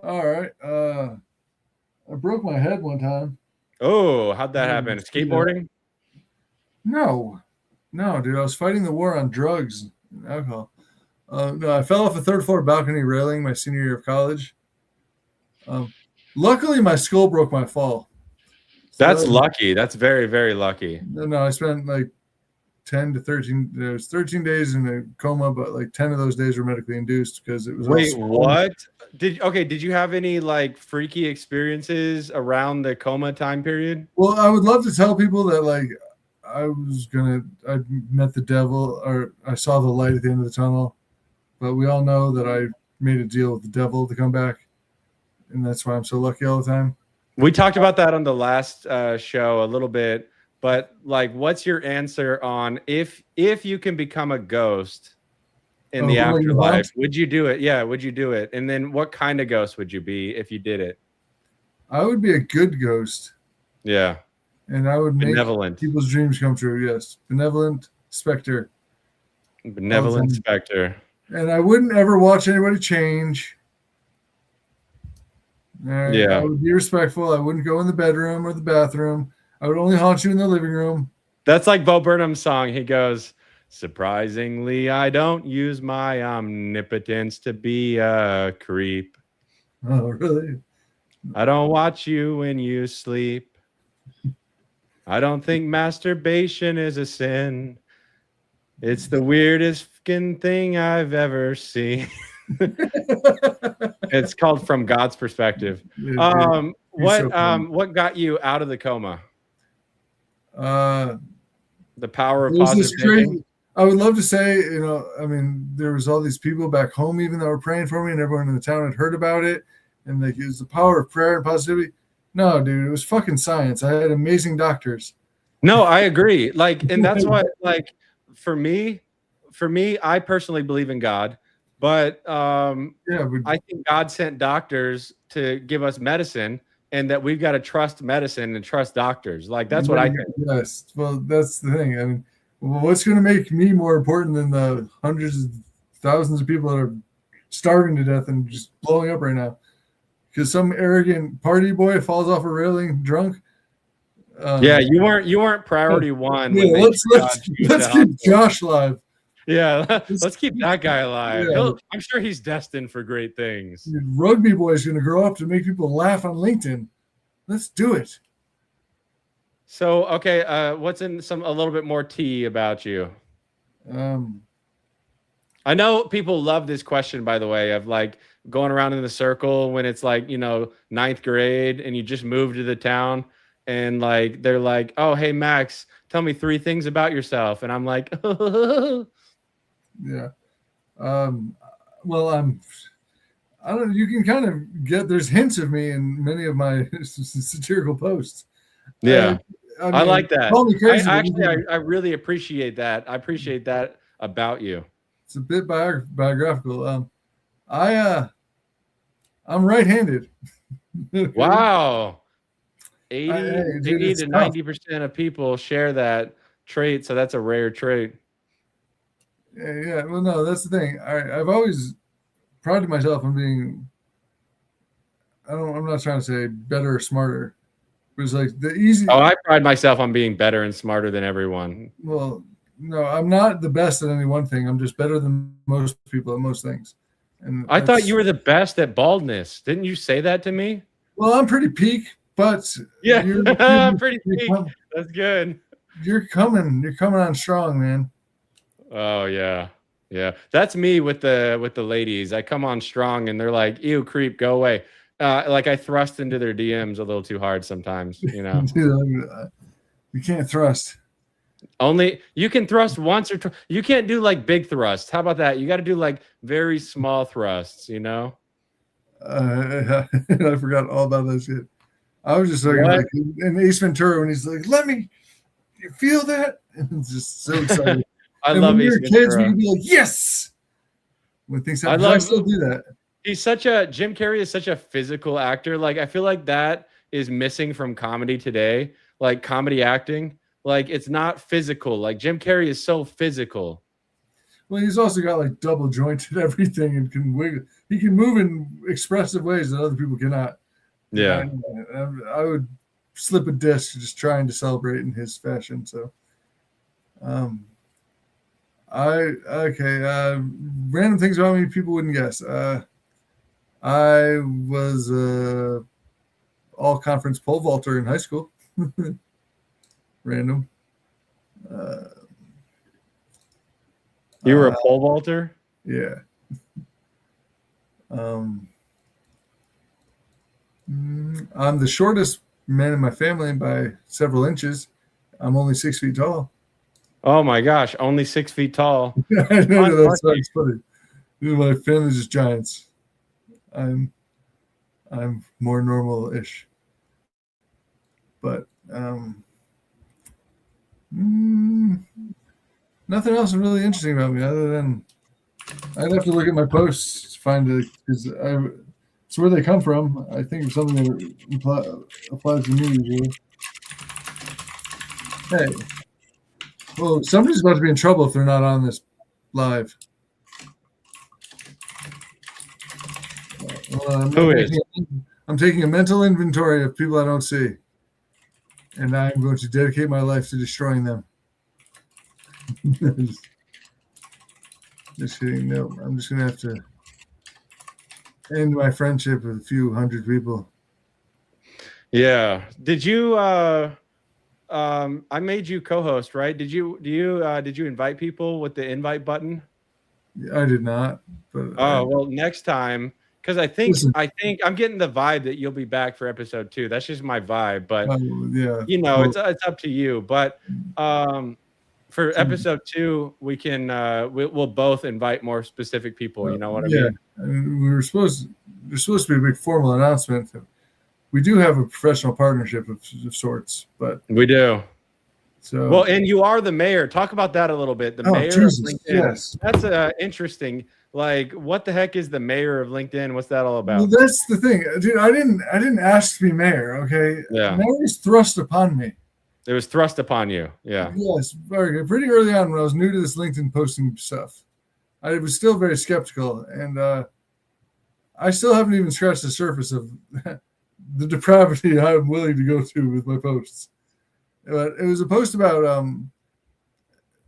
All right. I broke my head one time. Oh, how'd that happen? Skateboarding? No, dude. I was fighting the war on drugs and alcohol. No, I fell off a third-floor balcony railing my senior year of college. Luckily, my skull broke my fall. So that's lucky. That's very, very lucky. No, I spent 10 to 13. There was 13 days in a coma, but 10 of those days were medically induced because it was. Wait, what? Did you have any freaky experiences around the coma time period? Well, I would love to tell people that I met the devil or I saw the light at the end of the tunnel, but we all know that I made a deal with the devil to come back, and that's why I'm so lucky all the time. We talked about that on the last show a little bit, but what's your answer on if you can become a ghost in the afterlife, would you do it? Yeah, would you do it? And then what kind of ghost would you be if you did it? I would be a good ghost. Yeah. And I would make benevolent people's dreams come true. Yes. Benevolent specter. Benevolent specter. And I wouldn't ever watch anybody change. Yeah. I would be respectful. I wouldn't go in the bedroom or the bathroom. I would only haunt you in the living room. That's like Bo Burnham's song. He goes, surprisingly, I don't use my omnipotence to be a creep. Oh, really? I don't watch you when you sleep. I don't think masturbation is a sin. It's the weirdest fucking thing I've ever seen. It's called From God's Perspective. What got you out of the coma? The power of positive thinking. I would love to say, there was all these people back home even that were praying for me, and everyone in the town had heard about it, and it was the power of prayer and positivity. No, dude, it was fucking science. I had amazing doctors. No, I agree. And that's what, for me, I personally believe in God, but I think God sent doctors to give us medicine, and that we've got to trust medicine and trust doctors. That's what I think. Yes. Well, that's the thing. I mean, what's going to make me more important than the hundreds of thousands of people that are starving to death and just blowing up right now? Because some arrogant party boy falls off a railing drunk. You weren't priority one. Yeah, let's keep Josh alive. Yeah, let's keep that guy alive. Yeah. I'm sure he's destined for great things. Dude, rugby boy is going to grow up to make people laugh on LinkedIn. Let's do it. So, okay, what's in a little bit more tea about you? I know people love this question, by the way, of going around in the circle when it's ninth grade and you just moved to the town, and they're like, oh, hey, Max, tell me 3 things about yourself. And I'm like, yeah. Well, I don't know. You can kind of get there's hints of me in many of my satirical posts. Yeah. I I like that. call me crazy, I really appreciate that. I appreciate that about you. it's a bit biographical. I'm right-handed. Wow. 80 dude, it's to tough. 90% of people share that trait, so that's a rare trait. Yeah. Well, no, that's the thing. I've always prided myself on being. I'm not trying to say better or smarter. It was like the easy. Oh, I pride myself on being better and smarter than everyone. Well, no, I'm not the best at any one thing. I'm just better than most people at most things. And I thought you were the best at baldness. Didn't you say that to me? Well, I'm pretty peak, but yeah, pretty peak. That's good. You're coming on strong, man. Oh yeah. Yeah. That's me with the ladies. I come on strong and they're like, ew, creep, go away. Like I thrust into their DMs a little too hard sometimes, you know. You can't thrust. Only you can thrust once or twice. You can't do like big thrusts. How about that? You got to do like very small thrusts, you know? I forgot all about that shit. I was just like in Ace Ventura when he's like, "Let me you feel that?" And it's just so excited. I love when we Ace were kids, Ventura. we could be like, "Yes!" When things happen, I still do that. Jim Carrey is such a physical actor. Like I feel like that is missing from comedy today. Like comedy acting, like it's not physical. Like Jim Carrey is so physical. Well, he's also got like double jointed everything and can wiggle. He can move in expressive ways that other people cannot. Yeah, I would slip a disc just trying to celebrate in his fashion. So, random things about me people wouldn't guess. I was a all conference pole vaulter in high school. Random. You were a pole vaulter? Yeah. I'm the shortest man in my family by several inches. I'm only 6 feet tall. Oh my gosh, only 6 feet tall. I know that's funny. My family's just giants. I'm more normal-ish. But nothing else really interesting about me other than I'd have to look at my posts to find it because it's where they come from. I think of something that applies to me usually. Hey, well, somebody's about to be in trouble if they're not on this live. Who is? I'm taking a mental inventory of people I don't see, and I'm going to dedicate my life to destroying them. Just kidding. No, I'm just going to have to end my friendship with a few hundred people. Yeah. Did you I made you co-host, right? Did you invite people with the invite button? I did not. But well, next time, because I think I'm getting the vibe that you'll be back for episode 2. That's just my vibe, but yeah, you know, it's up to you. But for episode 2, we can we'll both invite more specific people. You know what I mean? I mean, there's supposed to be a big formal announcement. We do have a professional partnership of sorts, but we do. So well, and you are the mayor. Talk about that a little bit. The mayor Jesus, of LinkedIn. Yes, that's interesting. Like, what the heck is the mayor of LinkedIn? What's that all about? Well, that's the thing, dude. I didn't ask to be mayor. Okay, yeah, mayor was thrust upon me. It was thrust upon you. Yeah. Yes, very good. Pretty early on when I was new to this LinkedIn posting stuff, I was still very skeptical, and I still haven't even scratched the surface of the depravity I'm willing to go to with my posts. But it was a post about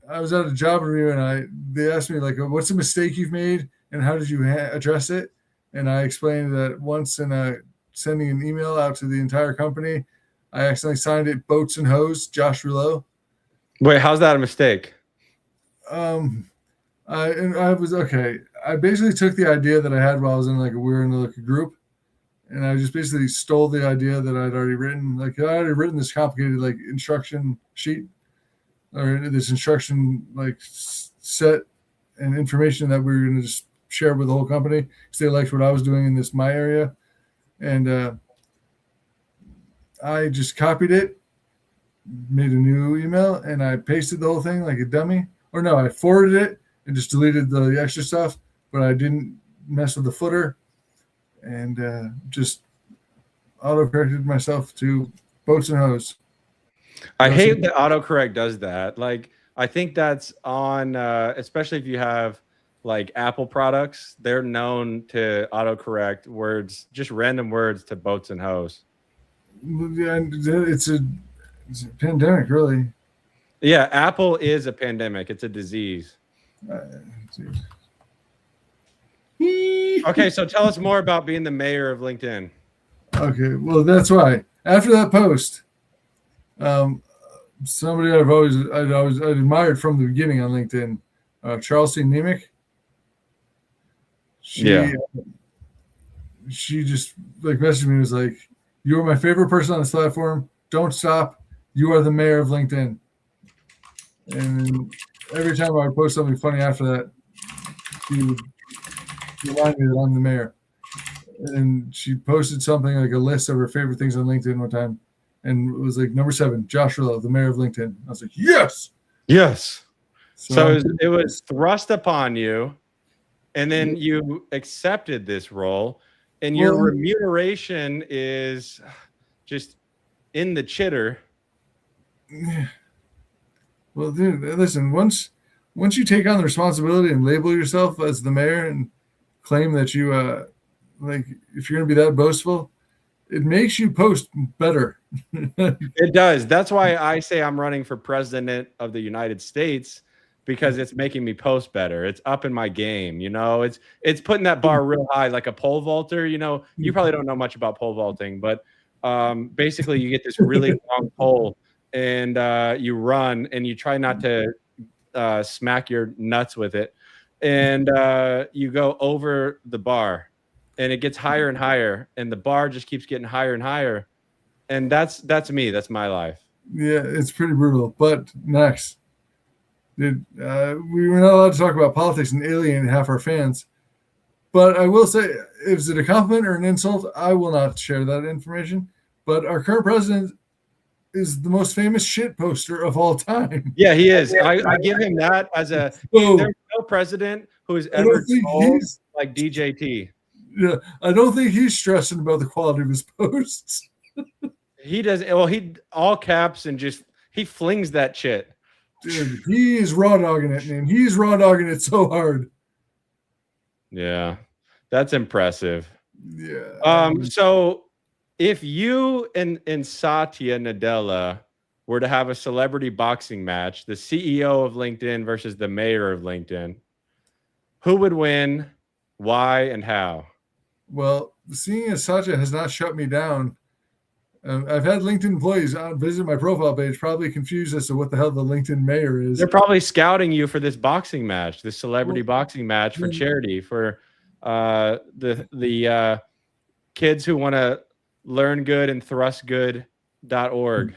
I was at a job interview and they asked me like, what's a mistake you've made and how did you address it? And I explained that once in sending an email out to the entire company, I accidentally signed it Boats and Hose, Josh Rouleau. Wait, how's that a mistake? I was okay. I basically took the idea that I had while I was in we were in a group, and I just basically stole the idea that I'd already written. Like I already written this complicated instruction sheet or this instruction set and information that we were going to just share with the whole company because they liked what I was doing in my area. And I just copied it, made a new email, and I pasted the whole thing like a dummy. Or no, I forwarded it and just deleted the extra stuff, but I didn't mess with the footer, and just auto-corrected myself to boats and hose. I hate that autocorrect does that. Like, I think that's on, especially if you have like Apple products, they're known to autocorrect words, just random words to boats and hose. Yeah, it's a pandemic, really. Yeah, Apple is a pandemic. It's a disease. Okay, so tell us more about being the mayor of LinkedIn. Okay, well, that's why. After that post, somebody I'd admired from the beginning on LinkedIn, Charles C. Nemec. She just like messaged me and was like, "You are my favorite person on this platform. Don't stop. You are the mayor of LinkedIn." And every time I would post something funny after that, she would remind me that I'm the mayor. And she posted something like a list of her favorite things on LinkedIn one time. And it was like number 7, Josh Rouleau, the mayor of LinkedIn. I was like, yes. Yes. So it was thrust upon you, and then you accepted this role, and your remuneration is just in the chitter. Well, dude, listen, once you take on the responsibility and label yourself as the mayor and claim that you like if you're going to be that boastful, it makes you post better. It does. That's why I say I'm running for president of the United States, because it's making me post better. It's up in my game. You know, it's putting that bar real high, like a pole vaulter. You know, you probably don't know much about pole vaulting, but basically you get this really long pole and you run and you try not to smack your nuts with it. And you go over the bar and it gets higher and higher, and the bar just keeps getting higher and higher. And that's me. That's my life. Yeah, it's pretty brutal. But next, dude, we were not allowed to talk about politics and alienate half our fans. But I will say, is it a compliment or an insult? I will not share that information. But our current president is the most famous shit poster of all time. Yeah, he is. I give him that as a. There's no president who has ever told like DJT. Yeah, I don't think he's stressing about the quality of his posts. He does. Well, he all caps and just he flings that shit. Dude, he is raw dogging it, man. He's raw dogging it so hard. Yeah, that's impressive. Yeah. So if you and Satya Nadella were to have a celebrity boxing match, the CEO of LinkedIn versus the mayor of LinkedIn, who would win, why, and how? Well, seeing as Satya has not shut me down, I've had LinkedIn employees visit my profile page, probably confused as to what the hell the LinkedIn mayor is. They're probably scouting you for this boxing match, this celebrity boxing match for charity, for the kids who want to learn good and thrust good.org.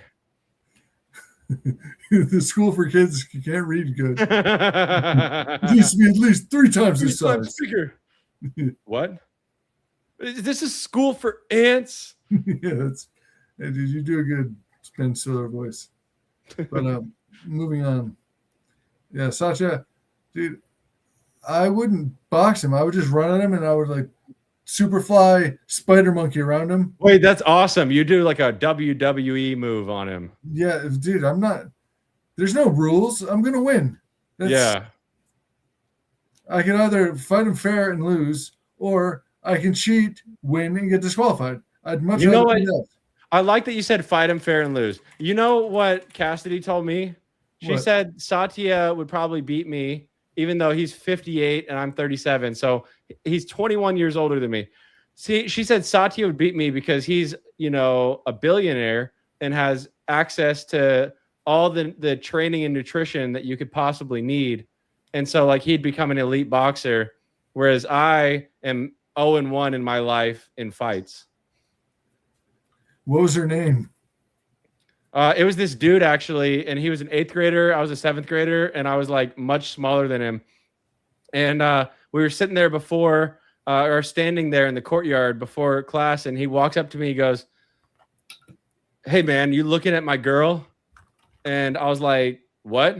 The school for kids who can't read good. It needs to be at least 3 times this size. Bigger. What? This is school for ants. Yeah, dude, you do a good Ben Stiller voice. But moving on. Yeah, Satya, dude, I wouldn't box him. I would just run at him and I would like superfly spider monkey around him. Wait, that's awesome. You do like a WWE move on him. Yeah, dude, I'm not. There's no rules. I'm gonna win. Yeah. I can either fight him fair and lose, or I can cheat, win, and get disqualified. I'd much rather do that. I like that you said fight him fair and lose. You know what Cassidy told me? She said Satya would probably beat me, even though he's 58 and I'm 37. So he's 21 years older than me. See, she said Satya would beat me because he's, you know, a billionaire and has access to all the training and nutrition that you could possibly need. And so like he'd become an elite boxer, whereas I am 0-1 in my life in fights. What was her name? It was this dude actually, and he was an 8th grader. I was a 7th grader, and I was like much smaller than him. And we were sitting there before, or standing there in the courtyard before class, and he walks up to me. He goes, "Hey, man, you looking at my girl?" And I was like, "What?"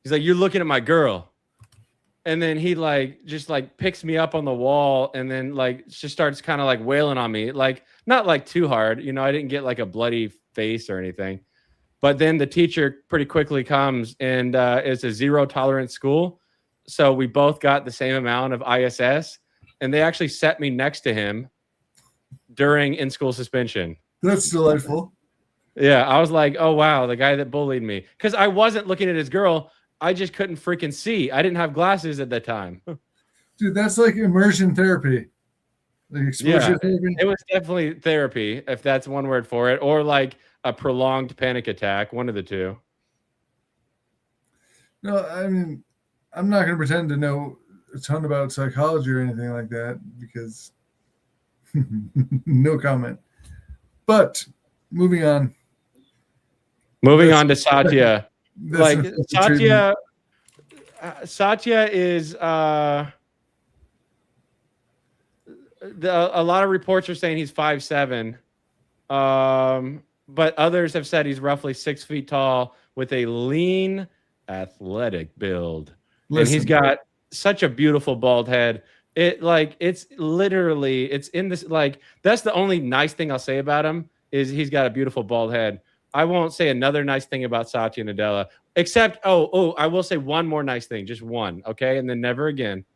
He's like, "You're looking at my girl." And then he just picks me up on the wall and then just starts kind of wailing on me, not too hard. I didn't get a bloody face or anything. But then the teacher pretty quickly comes, and it's a zero tolerance school. So we both got the same amount of ISS, and they actually set me next to him during in-school suspension. That's delightful. Yeah, I was like, oh, wow, the guy that bullied me. Because I wasn't looking at his girl. I just couldn't freaking see. I didn't have glasses at that time. Dude, that's like immersion therapy. Exposure therapy. It was definitely therapy, if that's one word for it, or a prolonged panic attack, one of the two. No, I mean, I'm not going to pretend to know a ton about psychology or anything like that because no comment. But moving on. Moving on to Satya. Satya is a lot of reports are saying he's 5'7", but others have said he's roughly 6 feet tall with a lean, athletic build. And he's got such a beautiful bald head. It's literally in this, that's the only nice thing I'll say about him is he's got a beautiful bald head. I won't say another nice thing about Satya Nadella, except, I will say one more nice thing, just one, okay? And then never again.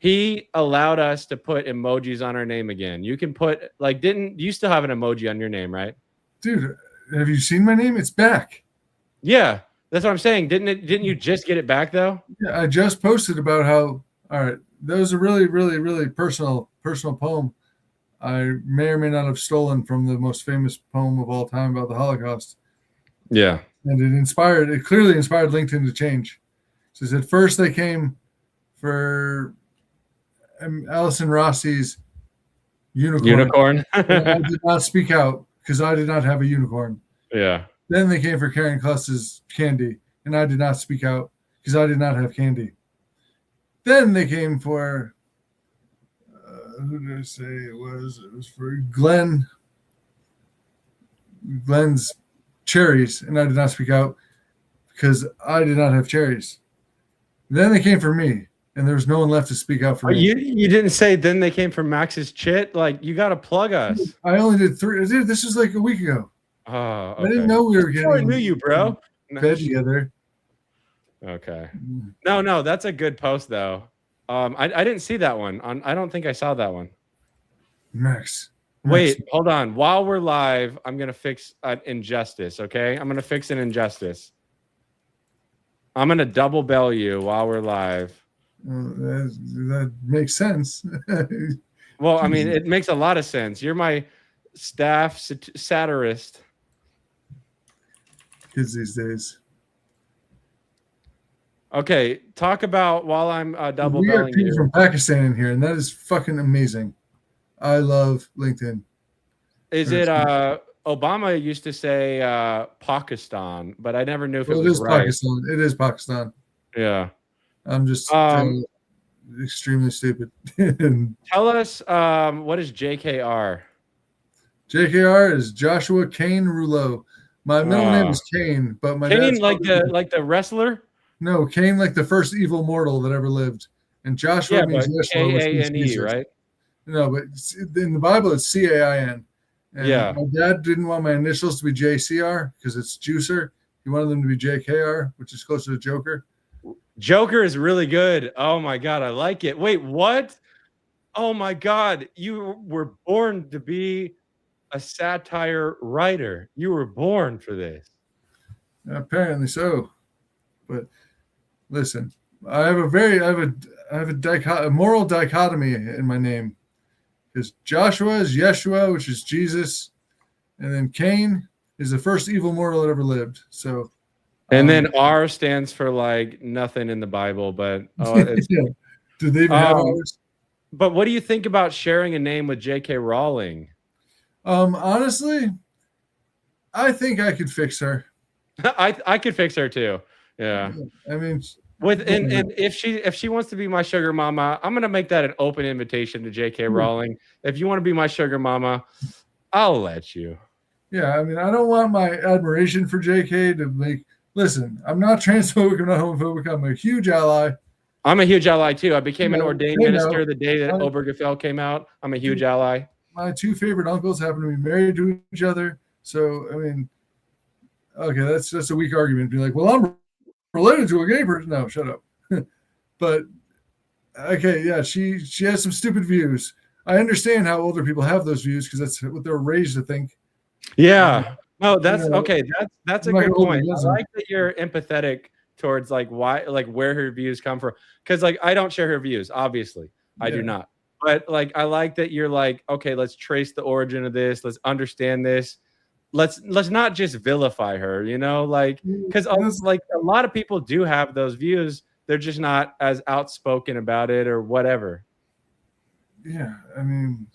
He allowed us to put emojis on our name again. You can put, didn't you still have an emoji on your name, right? Dude, have you seen my name? It's back. Yeah, that's what I'm saying. Didn't you just get it back, though? Yeah, I just posted about how, all right, that was a really, really, really personal poem. I may or may not have stolen from the most famous poem of all time about the Holocaust. Yeah. And it clearly inspired LinkedIn to change. It says, at first they came for Alison Rossi's unicorn. I did not speak out because I did not have a unicorn. Yeah. Then they came for Karen Kluss's candy, and I did not speak out because I did not have candy. Then they came for who did I say it was? It was for Glenn's cherries, and I did not speak out because I did not have cherries. Then they came for me, and there was no one left to speak out for me. You didn't say then they came for Max's Chit? You got to plug us. I only did 3. Dude, this was a week ago. Oh, okay. I didn't know we were getting. I knew you, bro. Bed together. Okay. No, that's a good post though. I didn't see that one. I don't think I saw that one. Max. Wait, hold on. While we're live, I'm gonna fix an injustice. Okay, I'm gonna fix an injustice. I'm gonna double bell you while we're live. That makes sense. Well, I mean, it makes a lot of sense. You're my staff satirist. Kids these days. Okay, talk about while I'm double belling you. We have people from Pakistan in here, and that is fucking amazing. I love LinkedIn. Is it Obama used to say Pakistan, but I never knew if it was right. Pakistan. It is Pakistan. Yeah. I'm just extremely stupid. Tell us what is JKR? JKR is Joshua Kane Rouleau. My middle name is Kane, but my Kane dad's like the wresler? No, Kane like the first evil mortal that ever lived. And Joshua means Yeshua, which means Jesus. right? No, but in the Bible it's CAIN. And yeah. My dad didn't want my initials to be JCR because it's juicer. He wanted them to be JKR, which is closer to Joker. Joker is really good. Oh my God, I like it. Wait, what? Oh my God, you were born to be a satire writer. You were born for this. Apparently so. But listen, I have a moral dichotomy in my name. Because Joshua is Yeshua, which is Jesus, and then Cain is the first evil mortal that ever lived. So, and then R stands for nothing in the Bible, but it's, yeah. Do they even have ours? But what do you think about sharing a name with J.K. Rowling? Honestly, I think I could fix her. I could fix her too. Yeah. I mean, and if she wants to be my sugar mama, I'm gonna make that an open invitation to J.K. Rowling. If you want to be my sugar mama, I'll let you. Yeah, I mean, I don't want my admiration for J.K. to make. Listen, I'm not transphobic. I'm not homophobic. I'm a huge ally. I'm a huge ally too. I became an ordained minister the day that Obergefell came out. I'm a huge ally. My two favorite uncles happen to be married to each other. So, I mean, okay, that's a weak argument. Be like, well, I'm related to a gay person. No, shut up. But okay, yeah, she has some stupid views. I understand how older people have those views because that's what they're raised to think. Yeah. No, that's okay. That's a good point. I like that you're empathetic towards like why, like where her views come from. Because like I don't share her views, obviously. I do not. But like I like that you're like, okay, let's trace the origin of this. Let's understand this. Let's not just vilify her, you know, like because like a lot of people do have those views. They're just not as outspoken about it or whatever. Yeah, I mean,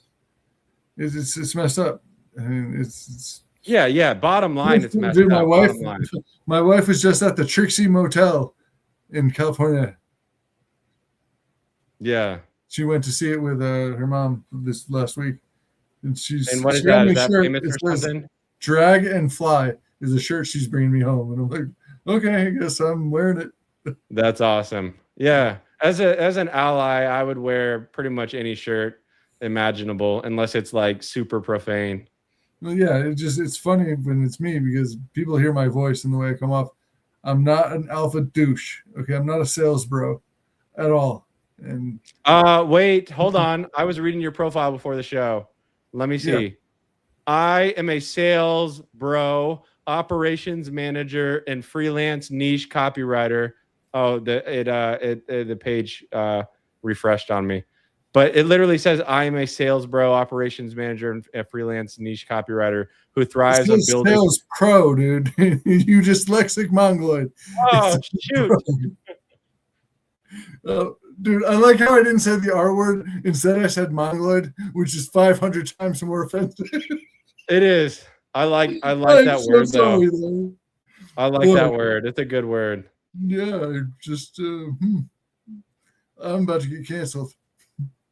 it's messed up. I mean, it's yeah. Bottom line, it's messed dude, up. My wife was just at the Trixie Motel in California. Yeah, she went to see it with her mom this last week, and what is that? Is that famous or something? Drag and Fly is a shirt she's bringing me home, and I'm like, okay, I guess I'm wearing it. That's awesome. Yeah, as an ally, I would wear pretty much any shirt imaginable, unless it's like super profane. Well, yeah, it's funny when it's me because people hear my voice and the way I come off. I'm not an alpha douche. Okay, I'm not a sales bro at all. And wait, hold on. I was reading your profile before the show. Let me see. Yeah. I am a sales bro, operations manager, and freelance niche copywriter. Oh, the page refreshed on me. But it literally says, I am a sales bro, operations manager, and a freelance niche copywriter who thrives on building. Sales pro, dude. You dyslexic mongoloid. Oh, shoot. Dude, I like how I didn't say the R word. Instead, I said mongoloid, which is 500 times more offensive. It is. I like that word, though. I like that word. It's a good word. Yeah, just, I'm about to get canceled.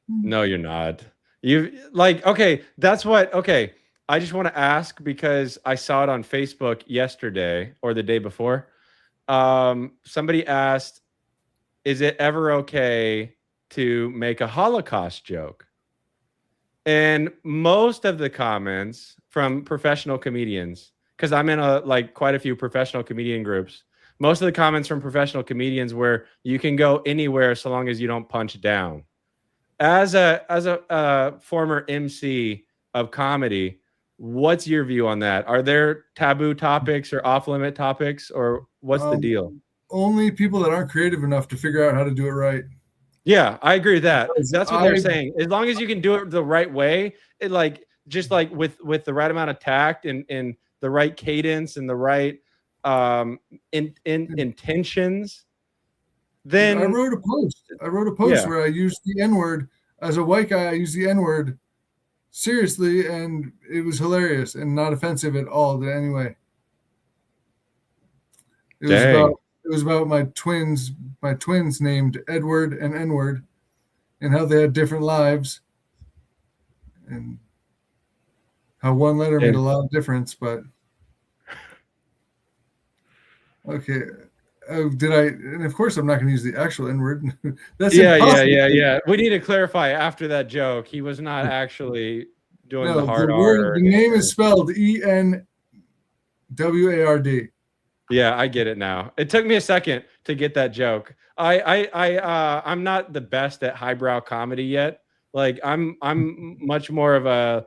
No, you're not. Okay, that's what, okay. I just want to ask because I saw it on Facebook yesterday or the day before. Somebody asked, is it ever okay to make a Holocaust joke? And most of the comments from professional comedians, because I'm in quite a few professional comedian groups, most of the comments from professional comedians were, you can go anywhere so long as you don't punch down. As a former MC of comedy, what's your view on that? Are there taboo topics or off-limit topics, or what's the deal? Only people that aren't creative enough to figure out how to do it right. Yeah, I agree with that. That's what they're saying. As long as you can do it the right way, it just with the right amount of tact and the right cadence and the right intentions. Then I wrote a post where I used the N-word as a white guy. I used the N-word seriously, and it was hilarious and not offensive at all in any way. It was about my twins named Edward and N-word, and how they had different lives, and how one letter made a lot of difference. But okay. And of course I'm not going to use the actual N-word. That's impossible. Yeah. We need to clarify after that joke. He was not actually doing the hard R. The name is spelled ENWARD. Yeah, I get it now. It took me a second to get that joke. I'm not the best at highbrow comedy yet. Like I'm much more of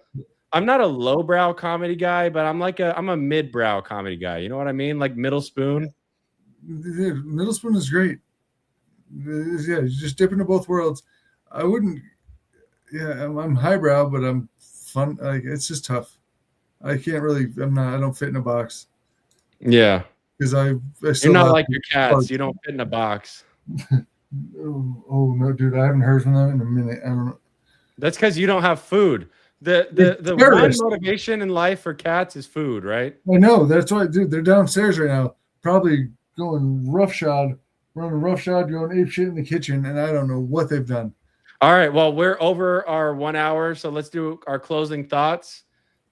I'm not a lowbrow comedy guy, but I'm a midbrow comedy guy. You know what I mean? Like middle spoon. Middle spoon is great. Yeah, you just dip into both worlds. I wouldn't. Yeah, I'm highbrow, but I'm fun. Like it's just tough. I can't really. I don't fit in a box. Yeah, because you're not like your cats. You don't fit in a box. Oh no, dude! I haven't heard from them in a minute. I don't know. That's because you don't have food. The one motivation in life for cats is food, right? I know. That's why, dude. They're downstairs right now, probably going roughshod running roughshod, going ape shit in the kitchen, and I don't know what they've done. All right. Well, we're over our 1 hour, so let's do our closing thoughts,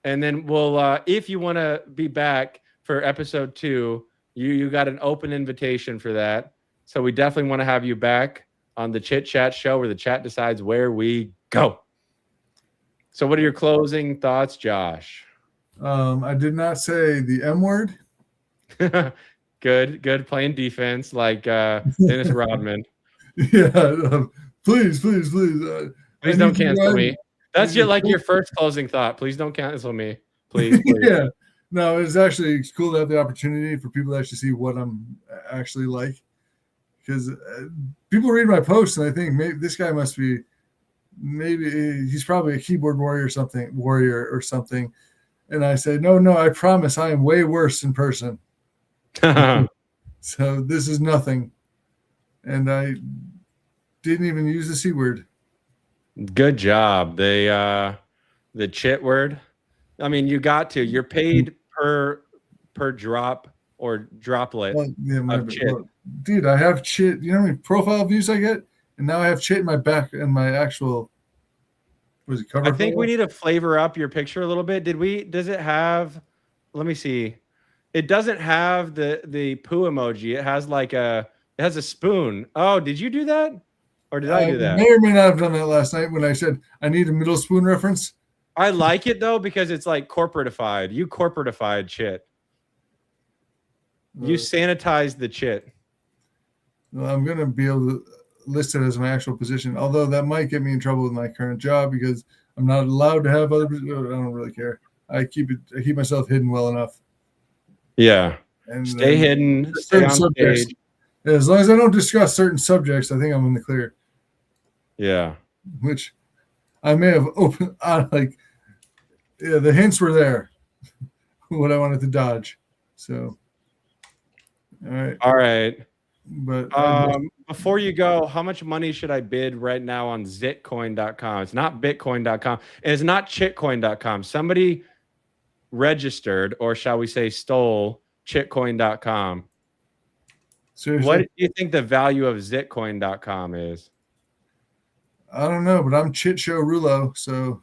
and then we'll. If you want to be back for episode 2, you got an open invitation for that. So we definitely want to have you back on the Chit Chat Show, where the chat decides where we go. So, what are your closing thoughts, Josh? I did not say the M word. Good playing defense like Dennis Rodman. Yeah, please. Please don't cancel me. That's your first closing thought. Please don't cancel me. Please. Yeah. No, it's cool to have the opportunity for people to actually see what I'm actually like. Because people read my posts and I think maybe this guy must be, maybe he's probably a keyboard warrior or something. And I say, no, I promise I am way worse in person. So this is nothing. And I didn't even use the C word. Good job. The chit word. I mean, you got to. You're paid per drop or droplet of chit. Dude, I have chit. You know how many profile views I get? And now I have chit in my back and my actual cover. I think we need to flavor up your picture a little bit. Does it have, let me see. It doesn't have the poo emoji. It has a spoon. Oh, did you do that? Or did I do that? May or may not have done that last night when I said I need a middle spoon reference. I like it though because it's like corporatified. You corporatified chit. You sanitized the chit. Well, I'm going to be able to list it as my actual position, although that might get me in trouble with my current job because I'm not allowed to have other. I don't really care. I keep myself hidden well enough. Yeah. And stay hidden. Stay on stage. Yeah, as long as I don't discuss certain subjects, I think I'm in the clear. Yeah. Which I may have opened the hints were there. What I wanted to dodge. So. All right. But before you go, how much money should I bid right now on zitcoin.com? It's not bitcoin.com. And it's not chitcoin.com. Somebody registered, or shall we say stole, chitcoin.com. Seriously? What do you think the value of zitcoin.com is? I don't know, but I'm Chit Show Rouleau, so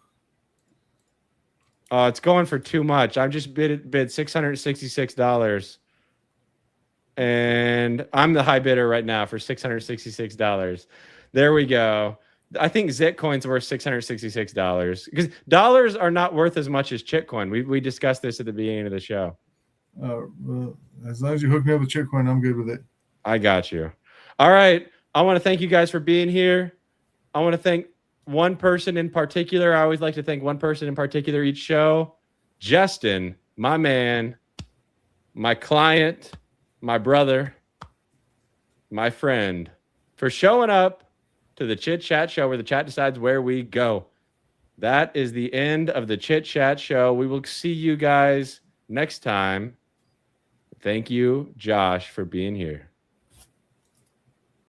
it's going for too much. I just bid $666. And I'm the high bidder right now for $666. There we go. I think Zitcoin's worth $666 because dollars are not worth as much as Chitcoin. We discussed this at the beginning of the show. Well, as long as you hook me up with Chitcoin, I'm good with it. I got you. All right. I want to thank you guys for being here. I want to thank one person in particular. I always like to thank one person in particular each show. Justin, my man, my client, my brother, my friend, for showing up to the Chit Chat Show where the chat decides where we go. That is the end of the Chit Chat Show. We will see you guys next time. Thank you, Josh, for being here.